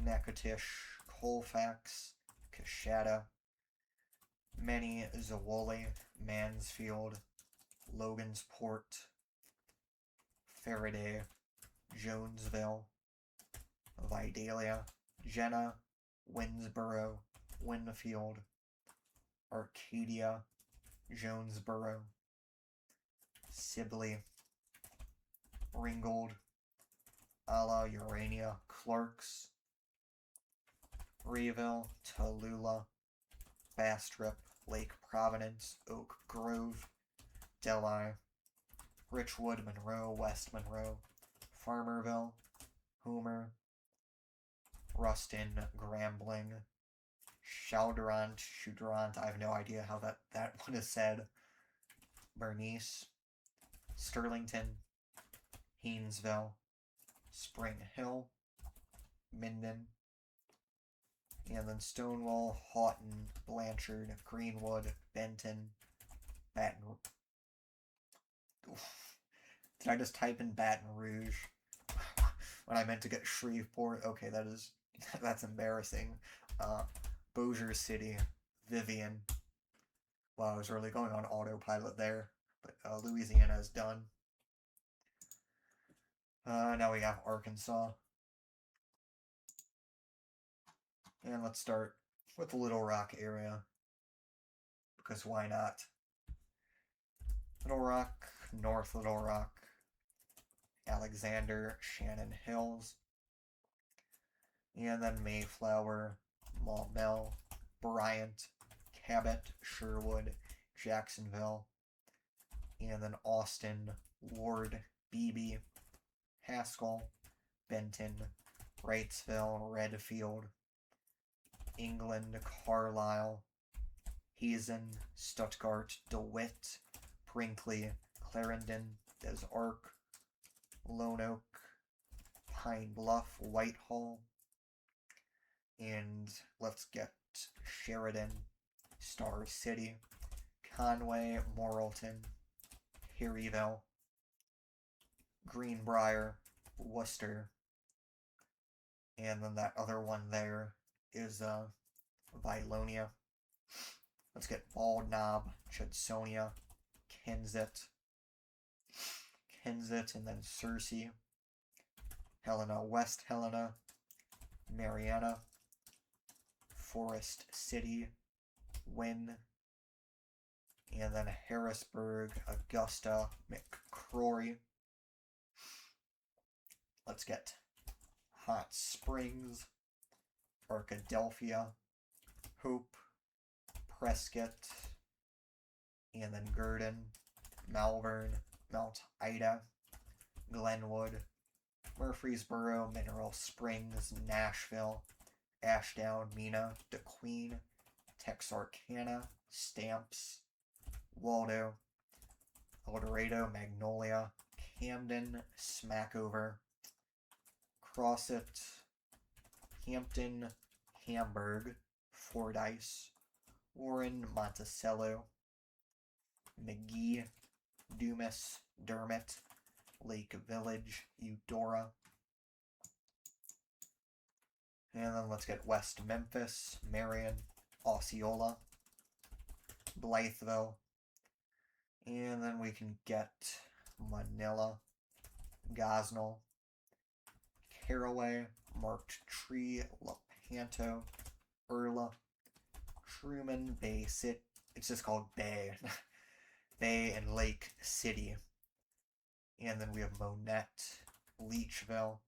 A: Natchitoches, Colfax, Coshada, Many, Zwolle, Mansfield, Logansport, Faraday, Jonesville, Vidalia, Jena, Winnsboro, Winfield, Arcadia, Jonesboro, Sibley, Ringgold, Alla, Urania, Clarks, Reville, Tallulah, Bastrop, Lake Providence, Oak Grove, Delhi, Richwood, Monroe, West Monroe, Farmerville, Homer, Ruston, Grambling, Chauderant, I have no idea how that one is said, Bernice, Sterlington, Haynesville, Spring Hill, Minden, and then Stonewall, Houghton, Blanchard, Greenwood, Benton, Baton. Did I just type in Baton Rouge? when I meant to get Shreveport. Okay, that is that's embarrassing. Uh, Bossier City, Vivian. Wow, I was really going on autopilot there. But Louisiana is done. Now we have Arkansas. And let's start with the Little Rock area. Because why not? Little Rock, North Little Rock, Alexander, Shannon Hills, and then Mayflower, Maumelle, Bryant, Cabot, Sherwood, Jacksonville, and then Austin, Ward, Beebe, Haskell, Benton, Wrightsville, Redfield, England, Carlisle, Hazen, Stuttgart, DeWitt, Brinkley, Clarendon, Des Arc, Lone Oak, Pine Bluff, Whitehall, and let's get Sheridan, Star City, Conway, Morrilton, Perryville, Greenbrier, Worcester, and then that other one there is Vilonia. Let's get Bald Knob, Chudsonia, Kensett, and then Searcy, Helena, West Helena, Mariana, Forest City, Wynne, and then Harrisburg, Augusta, McCrory. Let's get Hot Springs, Arkadelphia, Hope, Prescott, and then Gurdon, Malvern, Mount Ida, Glenwood, Murfreesboro, Mineral Springs, Nashville, Ashdown, Mena, DeQueen, Texarkana, Stamps, Waldo, El Dorado, Magnolia, Camden, Smackover, Crosset, Hampton, Hamburg, Fordyce, Warren, Monticello, McGee, Dumas, Dermott, Lake Village, Eudora. And then let's get West Memphis, Marion, Osceola, Blytheville. And then we can get Manila, Gosnell, Caraway, Marked Tree, Lepanto, Erla, Truman, Bay City. It's just called Bay. Bay and Lake City. And then we have Monette, Leechville,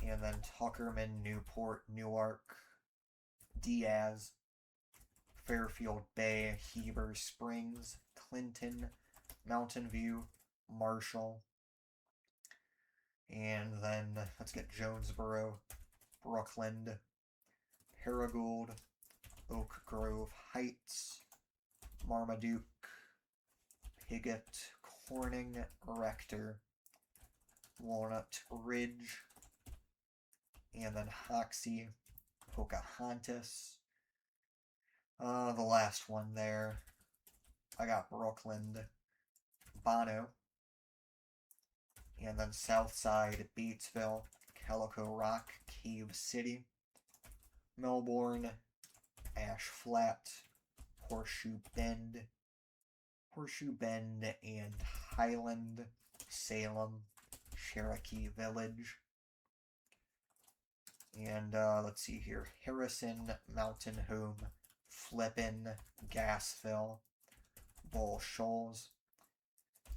A: and then Tuckerman, Newport, Newark, Diaz, Fairfield Bay, Heber Springs, Clinton, Mountain View, Marshall, and then let's get Jonesboro, Brookland, Paragould, Oak Grove Heights, Marmaduke, Piggott, Corning, Rector, Walnut Ridge, and then Hoxie, Pocahontas. The last one there, I got Brooklyn, Bono, and then Southside, Batesville, Calico Rock, Cave City, Melbourne, Ash Flat, Horseshoe Bend, and Highland, Salem, Cherokee Village. And let's see here, Harrison, Mountain Home, Flippin, Gassville, Bull Shoals,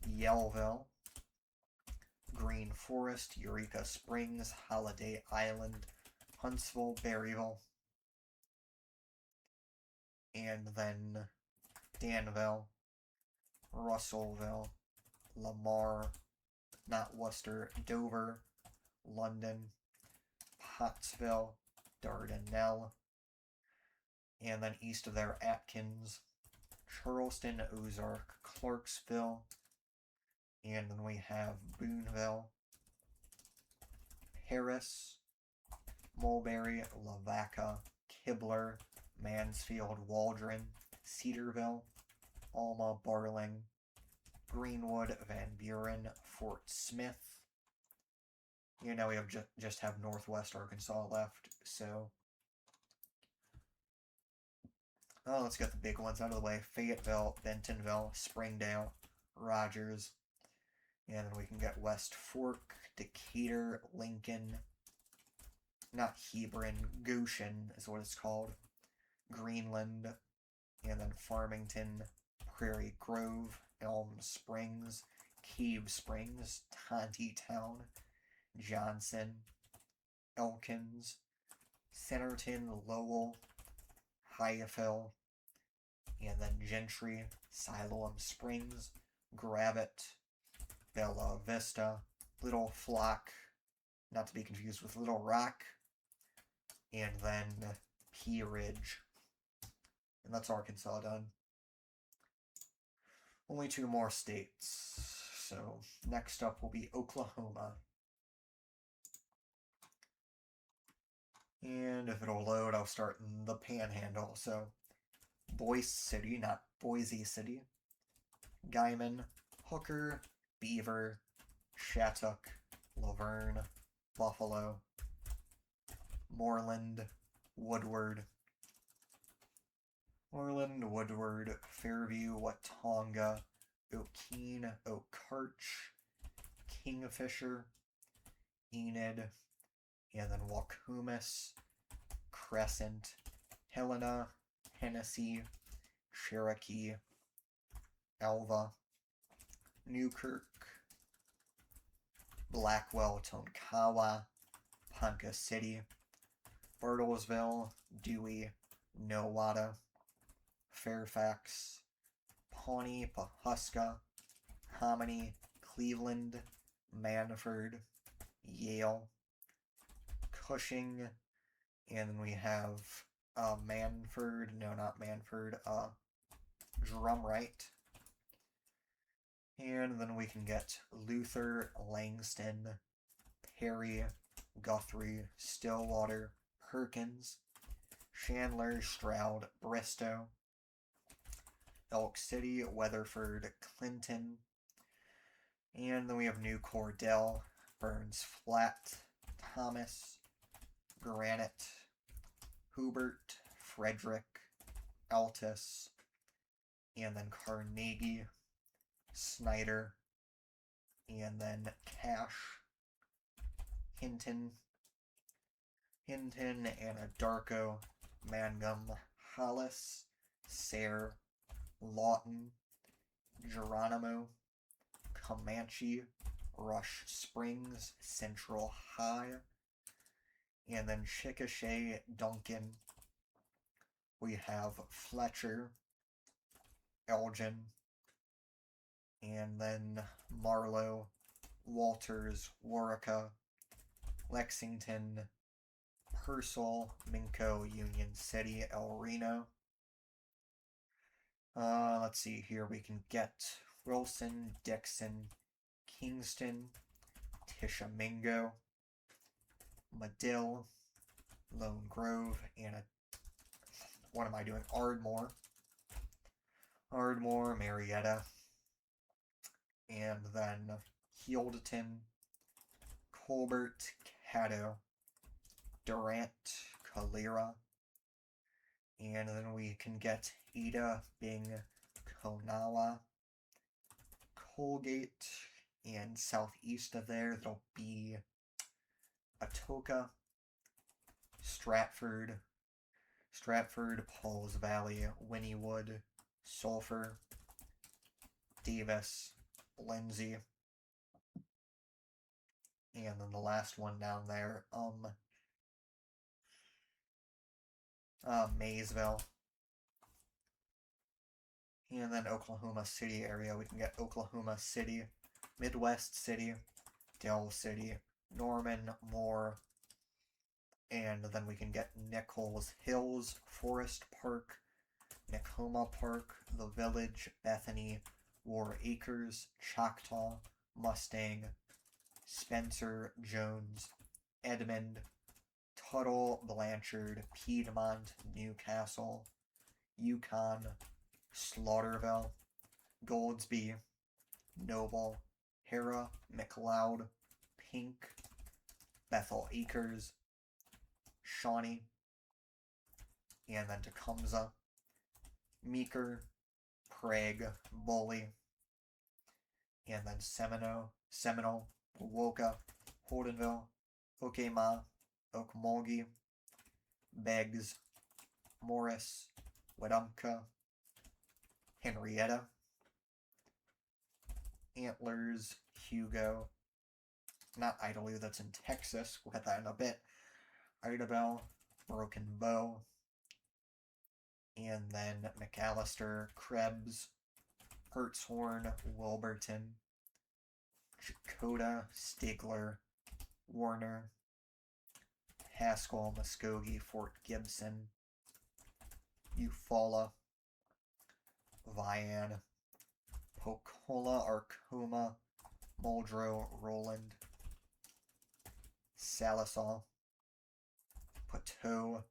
A: Yellville, Green Forest, Eureka Springs, Holiday Island, Huntsville, Berryville, and then Danville, Russellville, Lamar, not Worcester, Dover, London, Pottsville, Dardanelle, and then east of there, Atkins, Charleston, Ozark, Clarksville, and then we have Boonville, Paris, Mulberry, Lavaca, Kibler, Mansfield, Waldron, Cedarville, Alma, Barling, Greenwood, Van Buren, Fort Smith, You know, we have just have Northwest Arkansas left, so let's get the big ones out of the way. Fayetteville, Bentonville, Springdale, Rogers, and then we can get West Fork, Decatur, Lincoln, not Hebron, Goshen is what it's called, Greenland, and then Farmington, Prairie Grove, Elm Springs, Cave Springs, Town, Johnson, Elkins, Centerton, Lowell, Hyattville, and then Gentry, Siloam Springs, Gravette, Bella Vista, Little Flock, not to be confused with Little Rock, and then Pea Ridge. And that's Arkansas done. Only two more states. So next up will be Oklahoma. And if it'll load, I'll start in the Panhandle. So Boise City, not Boise City. Guyman, Hooker, Beaver, Shattuck, Laverne, Buffalo, Moreland, Woodward, Fairview, Watonga, Okeene, Okarch, Kingfisher, Enid, and then Waukemus, Crescent, Helena, Hennessy, Cherokee, Alva, Newkirk, Blackwell, Tonkawa, Ponca City, Bartlesville, Dewey, Nowata, Fairfax, Pawnee, Pahuska, Hominy, Cleveland, Manford, Yale, Cushing, and then we have Manford, no, not Manford, Drumright. And then we can get Luther, Langston, Perry, Guthrie, Stillwater, Perkins, Chandler, Stroud, Bristow, Elk City, Weatherford, Clinton, and then we have New Cordell, Burns Flat, Thomas, Granite, Hubert, Frederick, Altus, and then Carnegie, Snyder, and then Cash, Hinton, Anadarko, Mangum, Hollis, Sayre, Lawton, Geronimo, Comanche, Rush Springs, Central High, and then Chickasha, Duncan. We have Fletcher, Elgin, and then Marlow, Walters, Waurika, Lexington, Purcell, Minco, Union City, El Reno. Let's see here. We can get Wilson, Dixon, Kingston, Tishomingo, Medill, Lone Grove, and Ardmore, Marietta, and then Healdton, Colbert, Caddo, Durant, Calera, and then we can get Ada, Bing, Konawa, Colgate, and southeast of there, there'll be Atoka, Stratford, Pauls Valley, Wynnewood, Sulphur, Davis, Lindsay, and then the last one down there, Maysville. And then Oklahoma City area, we can get Oklahoma City, Midwest City, Dell City, Norman, Moore, and then we can get Nichols Hills, Forest Park, Nakoma Park, The Village, Bethany, War Acres, Choctaw, Mustang, Spencer, Jones, Edmond, Tuttle, Blanchard, Piedmont, Newcastle, Yukon, Slaughterville, Goldsby, Noble, Hera, McLeod, Pink, Bethel Acres, Shawnee, and then Tecumseh, Meeker, Prague, Bully, and then Seminole, Woka, Holdenville, Okema, Okmulgee, Beggs, Morris, Wetumpka, Henrietta, Antlers, Hugo, not Idalou, that's in Texas, we'll hit that in a bit, Idabel, Broken Bow, and then McAllister, Krebs, Hertzhorn, Wilburton, Chakotah, Stigler, Warner, Haskell, Muskogee, Fort Gibson, Eufaula, Vian, Pocola, Arcoma, Muldrow, Roland, Salisaw, Poteau,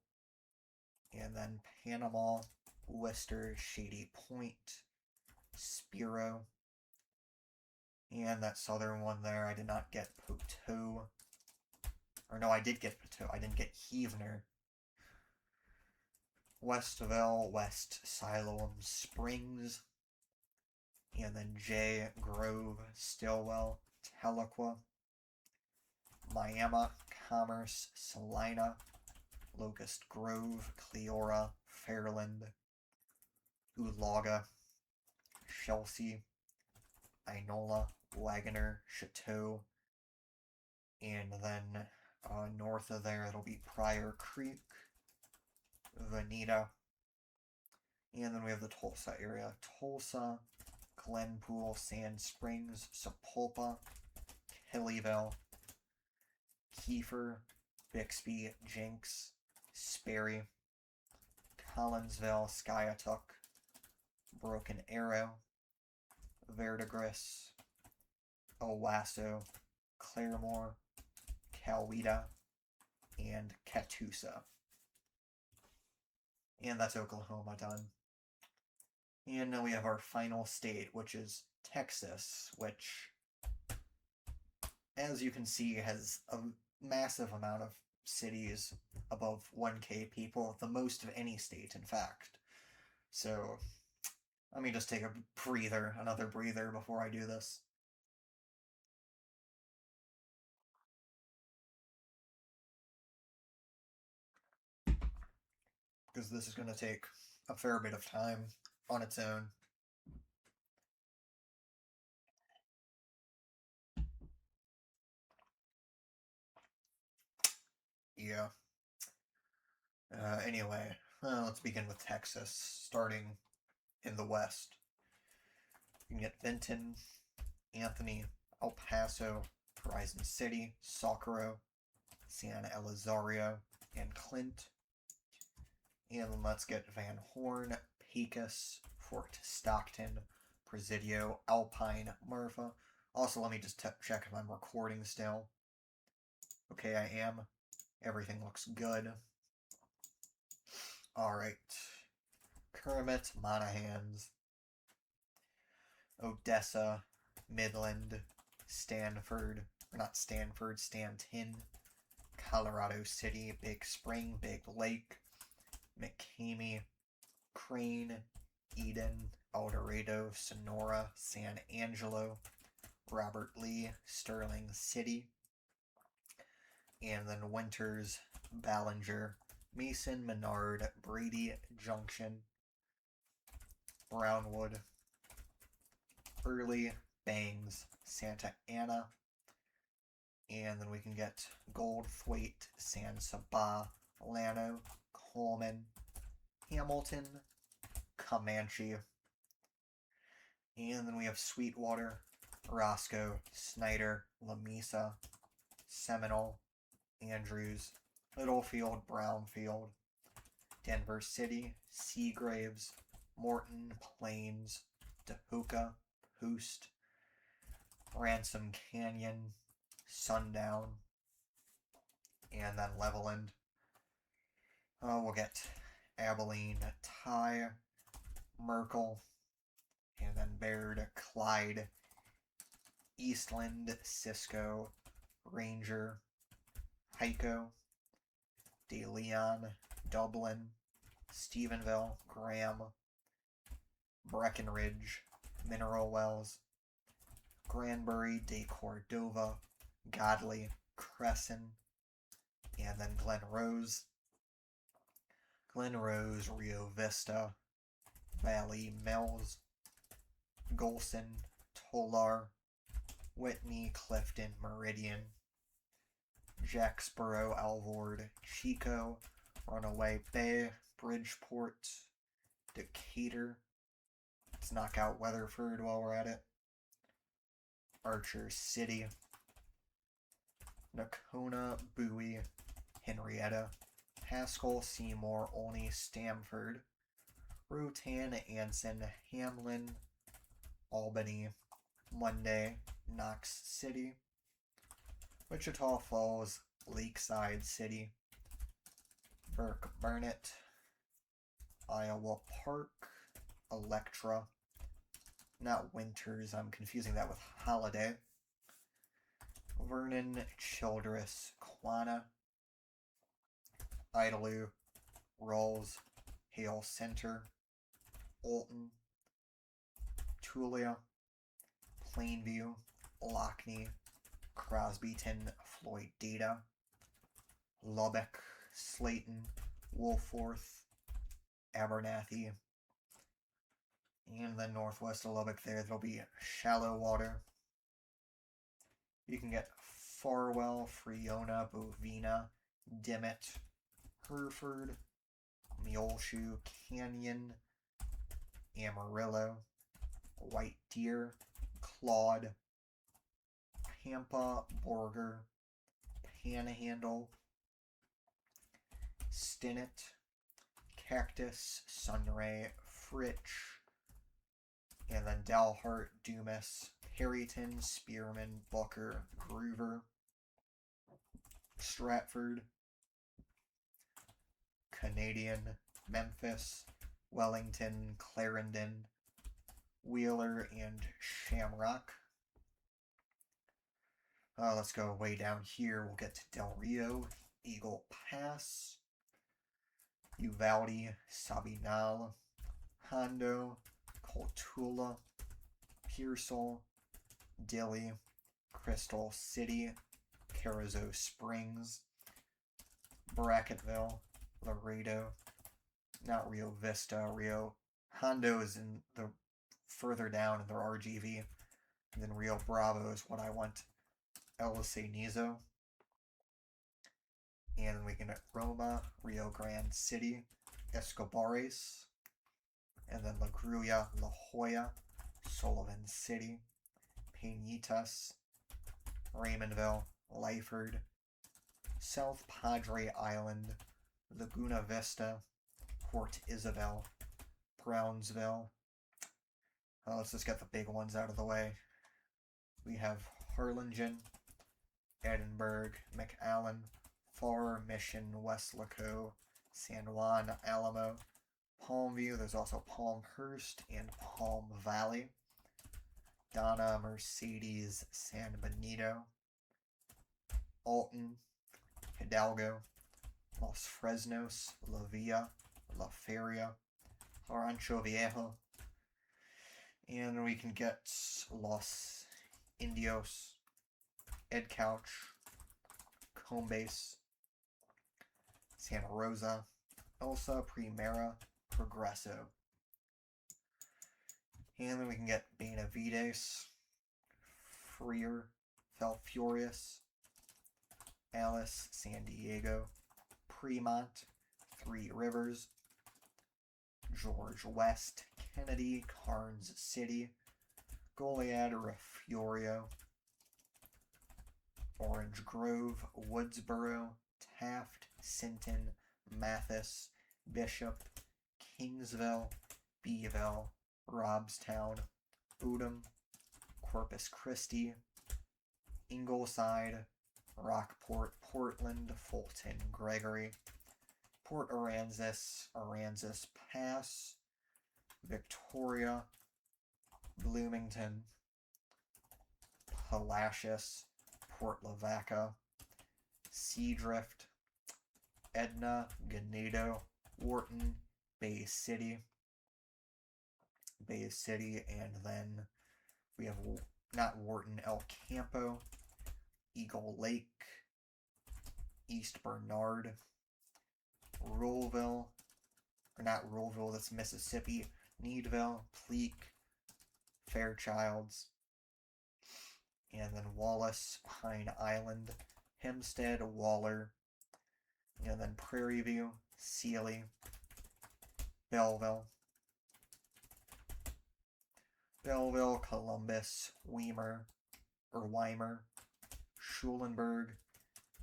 A: and then Panama, Worcester, Shady Point, Spiro, and that southern one there, I did not get Poteau. Or no, I did get Poteau. I didn't get Heavener. Westville, West Siloam Springs, and then J, Grove, Stillwell, Tahlequah, Miami, Commerce, Salina, Locust Grove, Cleora, Fairland, Oolaga, Chelsea, Inola, Wagoner, Chateau, and then north of there it'll be Pryor Creek, Veneta, and then we have the Tulsa area. Tulsa, Glenpool, Sand Springs, Sapulpa, Kellyville, Kiefer, Bixby, Jenks, Sperry, Collinsville, Skiatook, Broken Arrow, Verdigris, Owasso, Claremore, Coweta, and Catoosa. And that's Oklahoma done. And now we have our final state, which is Texas, which, as you can see, has a massive amount of cities above 1K people, the most of any state, in fact. So, let me just take a breather, another breather before I do this. Because this is going to take a fair bit of time on its own. Yeah. Anyway, let's begin with Texas, starting in the west. You can get Vinton, Anthony, El Paso, Horizon City, Socorro, San Elizario, and Clint. And then let's get Van Horn, Pecos, Fort Stockton, Presidio, Alpine, Murpha. Also, let me just check if I'm recording still. Okay, I am. Everything looks good. Alright. Kermit, Monahans, Odessa, Midland, Stanford, or not Stanford, Stanton, Colorado City, Big Spring, Big Lake, McCamey, Crane, Eden, El Dorado, Sonora, San Angelo, Robert Lee, Sterling City, and then Winters, Ballinger, Mason, Menard, Brady, Junction, Brownwood, Early, Bangs, Santa Ana, and then we can get Goldthwaite, San Saba, Llano, Coleman, Hamilton, Comanche, and then we have Sweetwater, Roscoe, Snyder, Lamesa, Seminole, Andrews, Littlefield, Brownfield, Denver City, Seagraves, Morton, Plains, Tehuka, Poost, Ransom Canyon, Sundown, and then Leveland. We'll get Abilene, Ty, Merkel, and then Baird, Clyde, Eastland, Cisco, Ranger, Pico, De Leon, Dublin, Stephenville, Graham, Breckenridge, Mineral Wells, Granbury, de Cordova, Godley, Crescent, and then Glen Rose, Rio Vista, Valley Mills, Golson, Tolar, Whitney, Clifton, Meridian, Jacksboro, Alvord, Chico, Runaway Bay, Bridgeport, Decatur. Let's knock out Weatherford while we're at it. Archer City, Nakona, Bowie, Henrietta, Haskell, Seymour, Olney, Stamford, Rutan, Anson, Hamlin, Albany, Monday, Knox City, Wichita Falls, Lakeside City, Burke Burnett, Iowa Park, Electra, not Winters, I'm confusing that with Holiday, Vernon, Childress, Quanah, Idalou, Rawls, Hale Center, Alton, Tulia, Plainview, Lockney, Crosbyton, Floyd Data, Lubbock, Slayton, Woolforth, Abernathy, and then northwest of Lubbock there'll be Shallow Water. You can get Farwell, Friona, Bovina, Dimmitt, Hereford, Muleshoe, Canyon, Amarillo, White Deer, Claude, Pampa, Borger, Panhandle, Stinnett, Cactus, Sunray, Fritch, and then Dalhart, Dumas, Harrington, Spearman, Booker, Groover, Stratford, Canadian, Memphis, Wellington, Clarendon, Wheeler, and Shamrock. Let's go way down here. We'll get to Del Rio, Eagle Pass, Uvalde, Sabinal, Hondo, Coltula, Pearsall, Dilley, Crystal City, Carrizo Springs, Bracketville, Laredo, not Rio Vista, Rio Hondo is in the further down in their RGV, and then Rio Bravo is what I want. El Cenizo, and we can get Roma, Rio Grande City, Escobares, and then La Grulla, La Jolla, Sullivan City, Peñitas, Raymondville, Lyford, South Padre Island, Laguna Vista, Port Isabel, Brownsville. Let's just get the big ones out of the way. We have Harlingen, Edinburgh, McAllen, Far, Mission, Weslaco, San Juan, Alamo, Palmview, there's also Palmhurst and Palm Valley, Donna, Mercedes, San Benito, Alton, Hidalgo, Los Fresnos, La Villa, La Feria, Rancho Viejo, and we can get Los Indios, Ed Couch, Combase, Santa Rosa, Elsa, Primera, Progresso. And then we can get Benavides, Freer, Falfurious, Alice, San Diego, Fremont, Three Rivers, George West, Kennedy, Carnes City, Goliad, Refugio, Orange Grove, Woodsboro, Taft, Sinton, Mathis, Bishop, Kingsville, Beeville, Robstown, Udom, Corpus Christi, Ingleside, Rockport, Portland, Fulton, Gregory, Port Aransas, Aransas Pass, Victoria, Bloomington, Palacios, Port Lavaca, Seadrift, Edna, Ganado, Wharton, Bay City, and then we have not Wharton, El Campo, Eagle Lake, East Bernard, Ruleville, or not Ruleville, that's Mississippi, Needville, Pleak, Fairchilds, and then Wallace, Pine Island, Hempstead, Waller, and then Prairie View, Sealy, Belleville, Columbus, Weimer, Schulenburg,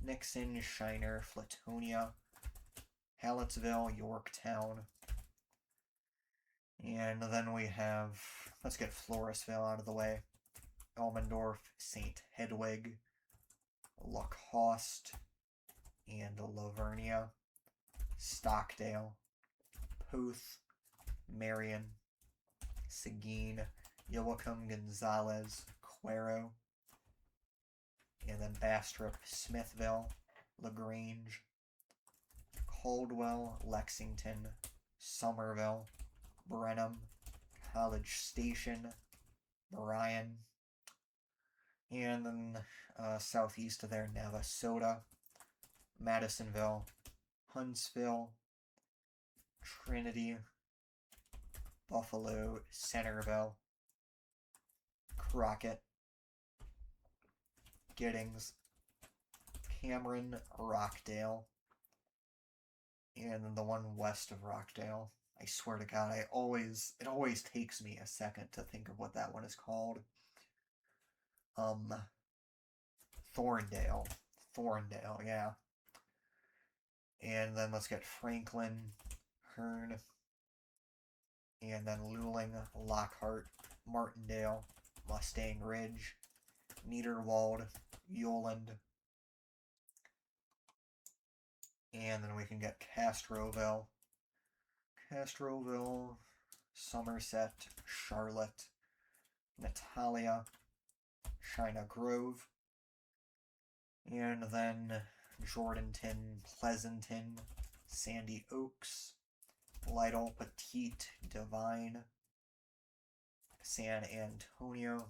A: Nixon, Shiner, Flatonia, Hallettsville, Yorktown, and then we have, let's get Floresville out of the way, Elmendorf, St. Hedwig, Lacoste, and Lavernia, Stockdale, Poth, Marion, Seguin, Yoakum, Gonzales, Cuero, and then Bastrop, Smithville, LaGrange, Caldwell, Lexington, Somerville, Brenham, College Station, Bryan, and then southeast of there, Navasota, Madisonville, Huntsville, Trinity, Buffalo, Centerville, Crockett, Giddings, Cameron, Rockdale, and then the one west of Rockdale. I swear to God, it always takes me a second to think of what that one is called. Thorndale, yeah. And then let's get Franklin, Hearn, and then Luling, Lockhart, Martindale, Mustang Ridge, Niederwald, Euland, and then we can get Castroville, Somerset, Charlotte, Natalia, China Grove, and then Jordanton, Pleasanton, Sandy Oaks, Lytle, Petite, Divine, San Antonio,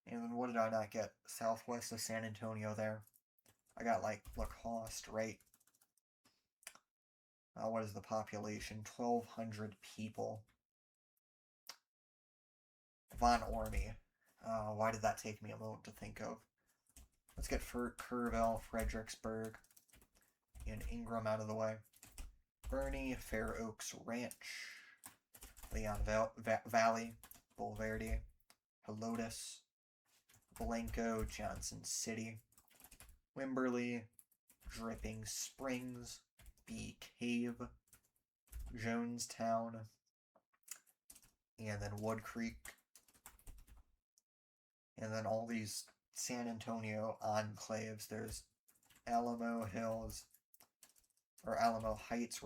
A: and then what did I not get? Southwest of San Antonio there. I got like Lacoste, right? What is the population? 1,200 people. Von Ormy. Why did that take me a moment to think of? Let's get Kerrville, Fredericksburg, and Ingram out of the way. Bernie, Fair Oaks Ranch, Leon Valley, Bulverde, Helotes, Blanco, Johnson City, Wimberley, Dripping Springs, Bee Cave, Jonestown, and then Wood Creek, and then all these San Antonio enclaves. There's Alamo Heights,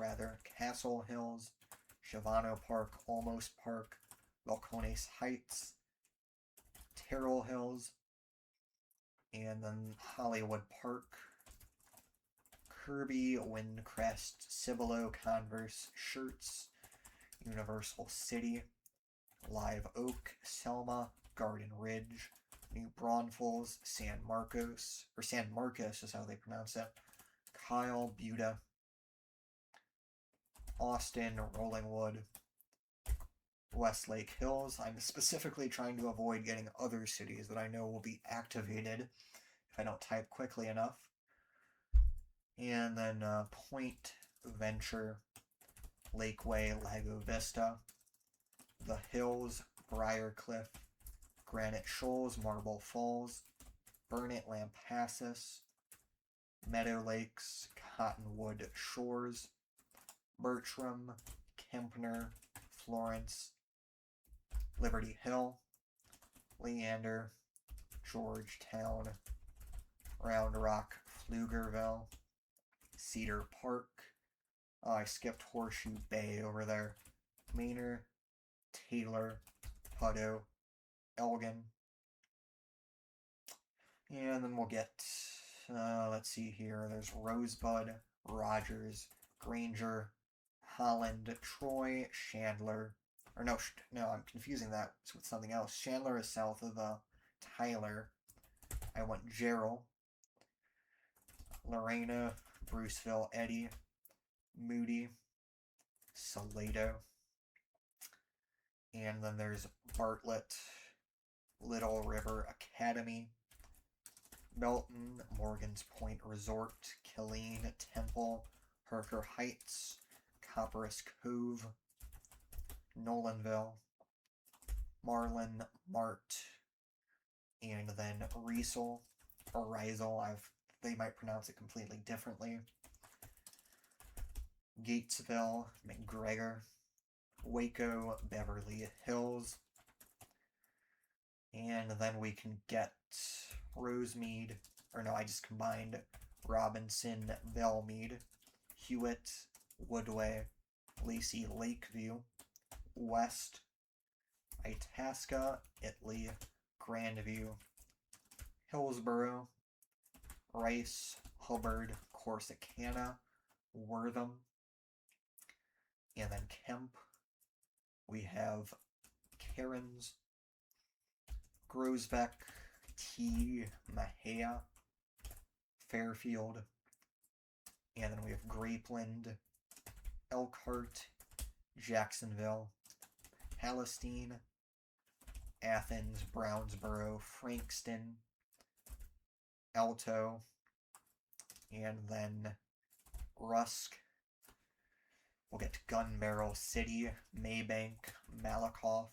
A: Castle Hills, Shavano Park, Olmos Park, Balcones Heights, Terrell Hills, and then Hollywood Park, Kirby, Windcrest, Cibolo, Converse, Shirts, Universal City, Live Oak, Selma, Garden Ridge, New Braunfels, San Marcos is how they pronounce it, Kyle, Buda, Austin, Rollingwood, Westlake Hills. I'm specifically trying to avoid getting other cities that I know will be activated if I don't type quickly enough. And then Point, Venture, Lakeway, Lago Vista, The Hills, Briarcliff, Granite Shoals, Marble Falls, Burnett, Lampasas, Meadow Lakes, Cottonwood Shores, Bertram, Kempner, Florence, Liberty Hill, Leander, Georgetown, Round Rock, Pflugerville, Cedar Park. I skipped Horseshoe Bay over there. Manor, Taylor, Hutto, Elgin. And then we'll get Let's see here. There's Rosebud, Rogers, Granger, Holland, Troy, Chandler. Or no, no, I'm confusing that with something else. Chandler is south of Tyler. I want Gerald, Lorena, Bruceville, Eddy, Moody, Salado. And then there's Bartlett, Little River Academy, Milton, Morgan's Point Resort, Killeen, Temple, Herker Heights, Copperas Cove, Nolanville, Marlin, Mart, and then Riesel, or Riesel, they might pronounce it completely differently, Gatesville, McGregor, Waco, Beverly Hills, and then we can get Rosemead, or no, I just combined Robinson, Belmead, Hewitt, Woodway, Lacey, Lakeview, West, Itasca, Italy, Grandview, Hillsborough, Rice, Hubbard, Corsicana, Wortham, and then Kemp. We have Cairns, Grosbeck, T. Mahia, Fairfield, and then we have Grapeland, Elkhart, Jacksonville, Palestine, Athens, Brownsboro, Frankston, Alto, and then Rusk. We'll get to Gun Barrel City, Maybank, Malakoff,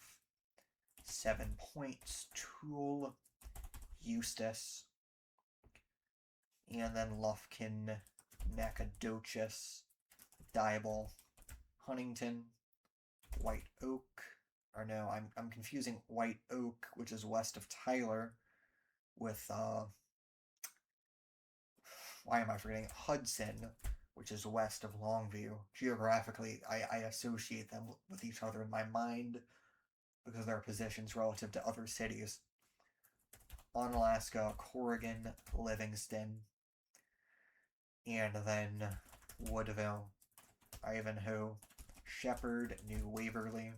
A: 7 Points, Toole, Eustis, and then Lufkin, Nacogdoches, Diable, Huntington, White Oak, or no, I'm confusing White Oak, which is west of Tyler, with, why am I forgetting? Hudson, which is west of Longview. Geographically, I associate them with each other in my mind because of their positions relative to other cities. Onalaska, Corrigan, Livingston, and then Woodville, Ivanhoe, Shepherd, New Waverly.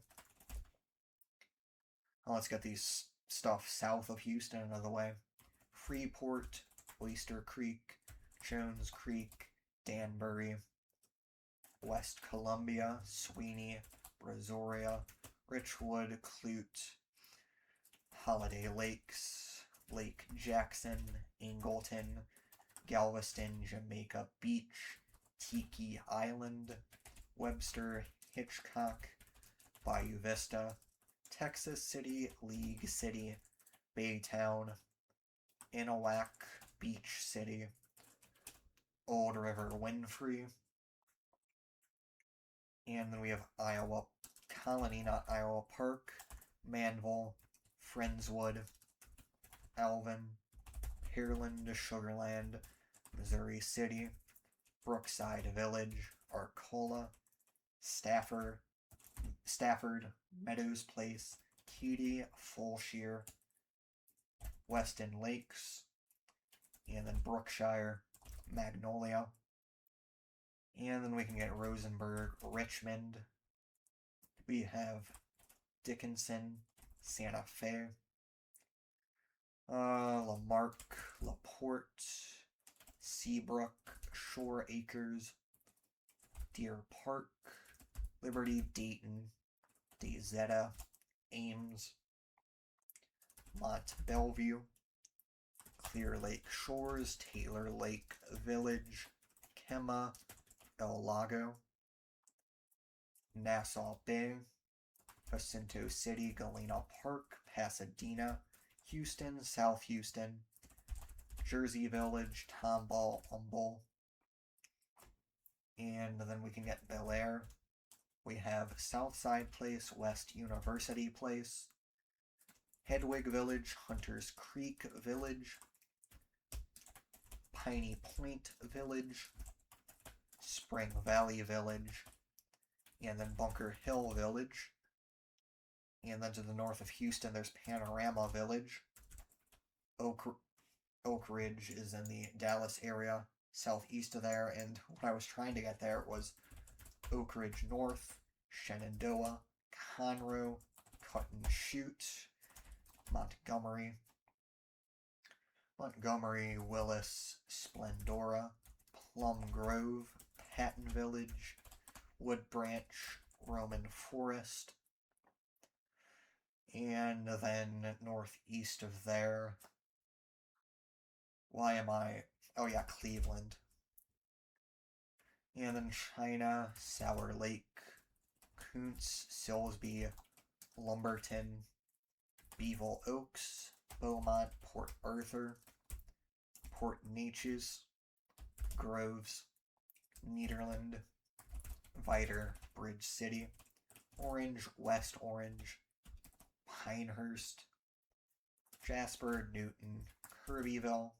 A: Now let's get these stuff south of Houston out of the way. Freeport, Oyster Creek, Jones Creek, Danbury, West Columbia, Sweeney, Brazoria, Richwood, Clute, Holiday Lakes, Lake Jackson, Angleton, Galveston, Jamaica Beach, Tiki Island, Webster, Hitchcock, Bayou Vista, Texas City, League City, Baytown, Anahuac, Beach City, Old River Winfrey, and then we have Iowa Colony, not Iowa Park, Manville, Friendswood, Alvin, Pearland, Sugarland, Missouri City, Brookside Village, Arcola, Stafford, Meadows Place, Keedy, Fulshire, Weston Lakes, and then Brookshire, Magnolia. And then we can get Rosenberg, Richmond. We have Dickinson, Santa Fe, Lamarck, LaPorte, Seabrook, Shore Acres, Deer Park, Liberty, Dayton, DeZetta, Ames, Mont Bellevue, Clear Lake Shores, Taylor Lake Village, Kemah, El Lago, Nassau Bay, Jacinto City, Galena Park, Pasadena, Houston, South Houston, Jersey Village, Tomball, Humble, and then we can get Bel Air. We have Southside Place, West University Place, Hedwig Village, Hunters Creek Village, Piney Point Village, Spring Valley Village, and then Bunker Hill Village. And then to the north of Houston, there's Panorama Village, Oak Ridge is in the Dallas area, southeast of there, and what I was trying to get there was Oak Ridge North, Shenandoah, Conroe, Cut and Shoot, Montgomery, Willis, Splendora, Plum Grove, Patton Village, Wood Branch, Roman Forest, and then northeast of there, why am I, oh yeah, Cleveland, and then China, Sour Lake, Kuntz, Silsby, Lumberton, Beeville Oaks, Beaumont, Port Arthur, Port Neches, Groves, Nederland, Viter, Bridge City, Orange, West Orange, Pinehurst, Jasper, Newton, Kirbyville,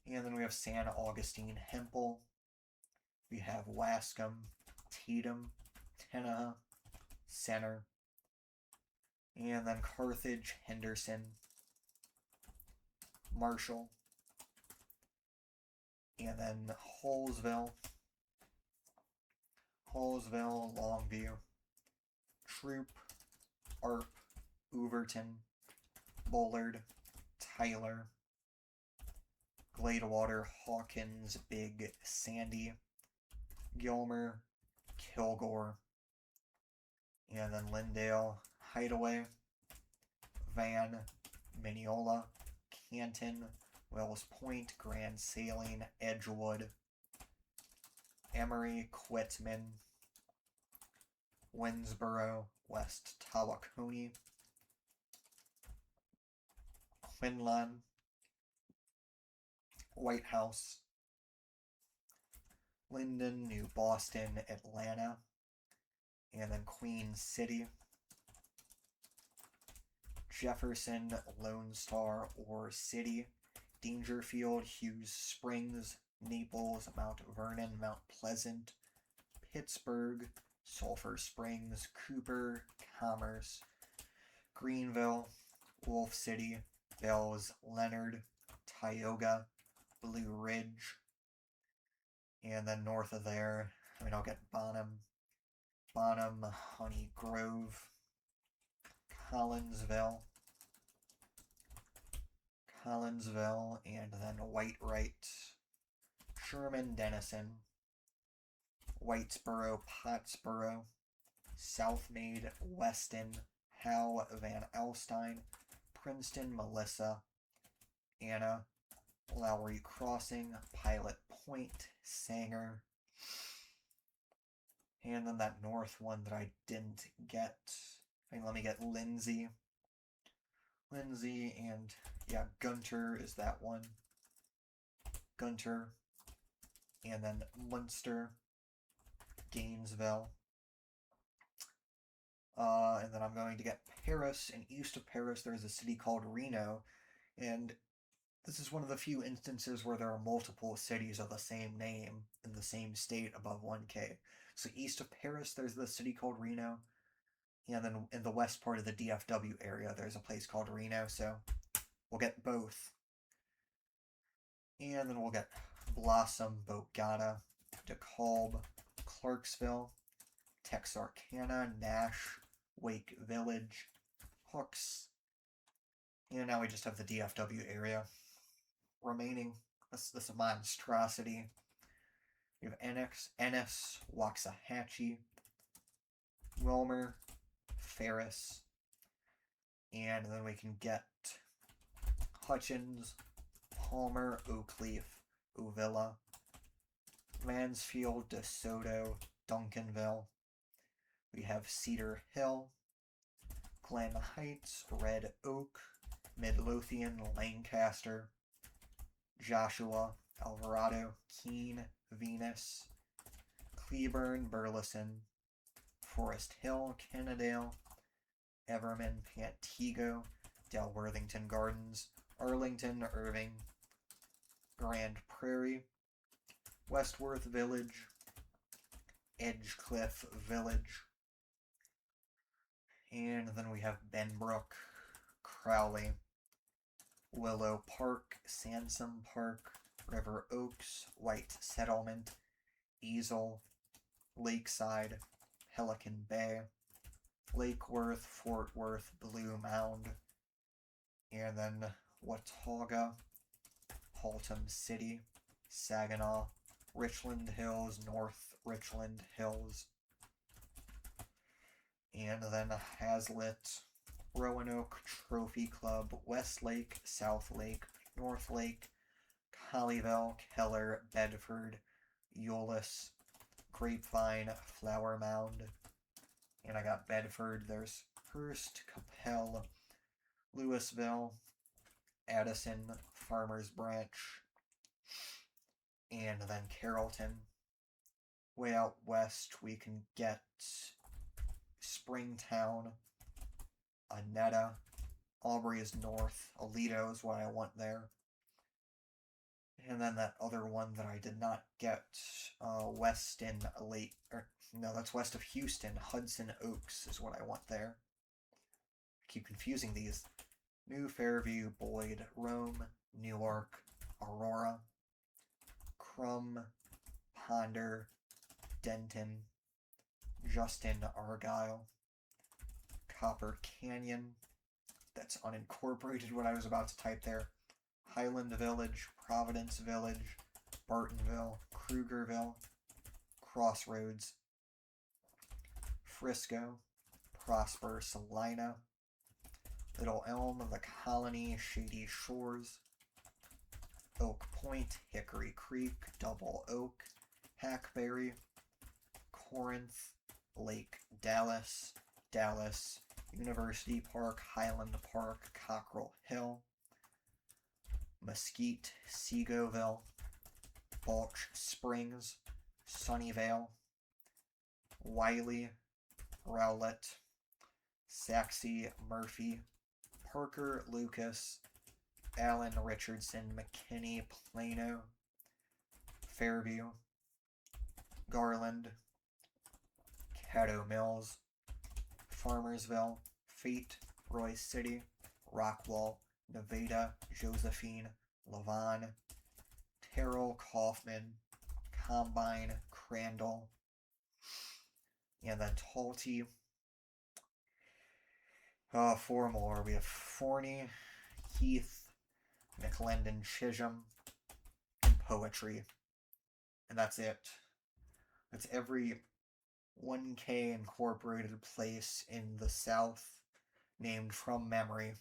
A: and then we have San Augustine, Hempel, we have Wascom, Tatum, Tenaha, Center, and then Carthage, Henderson, Marshall, and then Hallsville, Longview, Troop, Arp, Overton, Bullard, Tyler, Gladewater, Hawkins, Big, Sandy, Gilmer, Kilgore, and then Lindale, Hideaway, Van, Mineola, Canton, Wells Point, Grand Saline, Edgewood, Emory, Quitman, Winsboro, West Tawakoni, Quinlan, White House, Linden, New Boston, Atlanta, and then Queen City, Jefferson, Lone Star, Ore City, Dangerfield, Hughes Springs, Naples, Mount Vernon, Mount Pleasant, Pittsburgh, Sulphur Springs, Cooper, Commerce, Greenville, Wolf City, Bells, Leonard, Tioga, Blue Ridge, and then north of there, I'll get Bonham, Honey Grove, Collinsville, and then Whitewright, Sherman, Denison, Whitesboro, Pottsboro, Southmaid, Weston, Howe, Van Alstyne, Princeton, Melissa, Anna, Lowry Crossing, Pilot Point, Sanger, and then that north one that I didn't get. Let me get Lindsay, and yeah, Gunter is that one. Gunter, and then Munster, Gainesville, and then I'm going to get Paris, and east of Paris there's a city called Reno, and this is one of the few instances where there are multiple cities of the same name in the same state above 1K. So east of Paris there's the city called Reno, and then in the west part of the DFW area there's a place called Reno, so we'll get both. And then we'll get Blossom, Bogota, DeKalb, Clarksville, Texarkana, Nash, Wake Village, Hooks, and now we just have the DFW area remaining. This monstrosity. We have Ennis, Waxahachie, Wilmer, Ferris, and then we can get Hutchins, Palmer, Oakleaf, Uvilla, Mansfield, DeSoto, Duncanville. We have Cedar Hill, Glen Heights, Red Oak, Midlothian, Lancaster, Joshua, Alvarado, Keene, Venus, Cleburne, Burleson, Forest Hill, Kennedale, Everman, Pantego, Dalworthington Gardens, Arlington, Irving, Grand Prairie, Westworth Village, Edgecliff Village, and then we have Benbrook, Crowley, Willow Park, Sansom Park, River Oaks, White Settlement, Easel, Lakeside, Pelican Bay, Lake Worth, Fort Worth, Blue Mound, and then Watauga, Haltom City, Saginaw, Richland Hills, North Richland Hills, and then Hazlitt, Roanoke Trophy Club, Westlake, South Lake, North Lake, Colleyville, Keller, Bedford, Euless, Grapevine, Flower Mound, and I got Bedford. There's Hearst, Capel, Louisville, Addison, Farmers Branch, and then Carrollton. Way out west, we can get Springtown, Annetta, Aubrey is north, Aledo is what I want there. And then that other one that I did not get, Weston Lake, or no, that's west of Houston. Hudson Oaks is what I want there. I keep confusing these. New Fairview, Boyd, Rome, Newark, Aurora, Crum, Ponder, Denton, Justin, Argyle, Copper Canyon. That's unincorporated what I was about to type there. Highland Village, Providence Village, Bartonville, Krugerville, Crossroads, Frisco, Prosper, Salina, Little Elm, The Colony, Shady Shores, Oak Point, Hickory Creek, Double Oak, Hackberry, Corinth, Lake Dallas, Dallas, University Park, Highland Park, Cockrell Hill, Mesquite, Segoville, Balch Springs, Sunnyvale, Wiley, Rowlett, Saxe, Murphy, Parker, Lucas, Allen, Richardson, McKinney, Plano, Fairview, Garland, Caddo Mills, Farmersville, Fate, Royce City, Rockwall, Nevada, Josephine, Lavon, Terrell, Kaufman, Combine, Crandall, and then Talty. Four more. We have Forney, Heath, McLendon, Chisholm, and Poetry. And that's it. That's every 1K incorporated place in the South named from memory.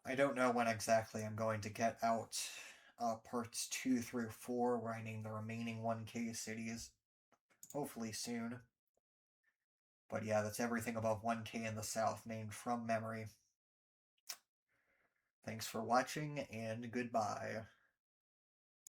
A: I don't know when exactly I'm going to get out parts 2 through 4 where I name the remaining 1K cities. Hopefully soon. But yeah, that's everything above 1K in the South named from memory. Thanks for watching, and goodbye.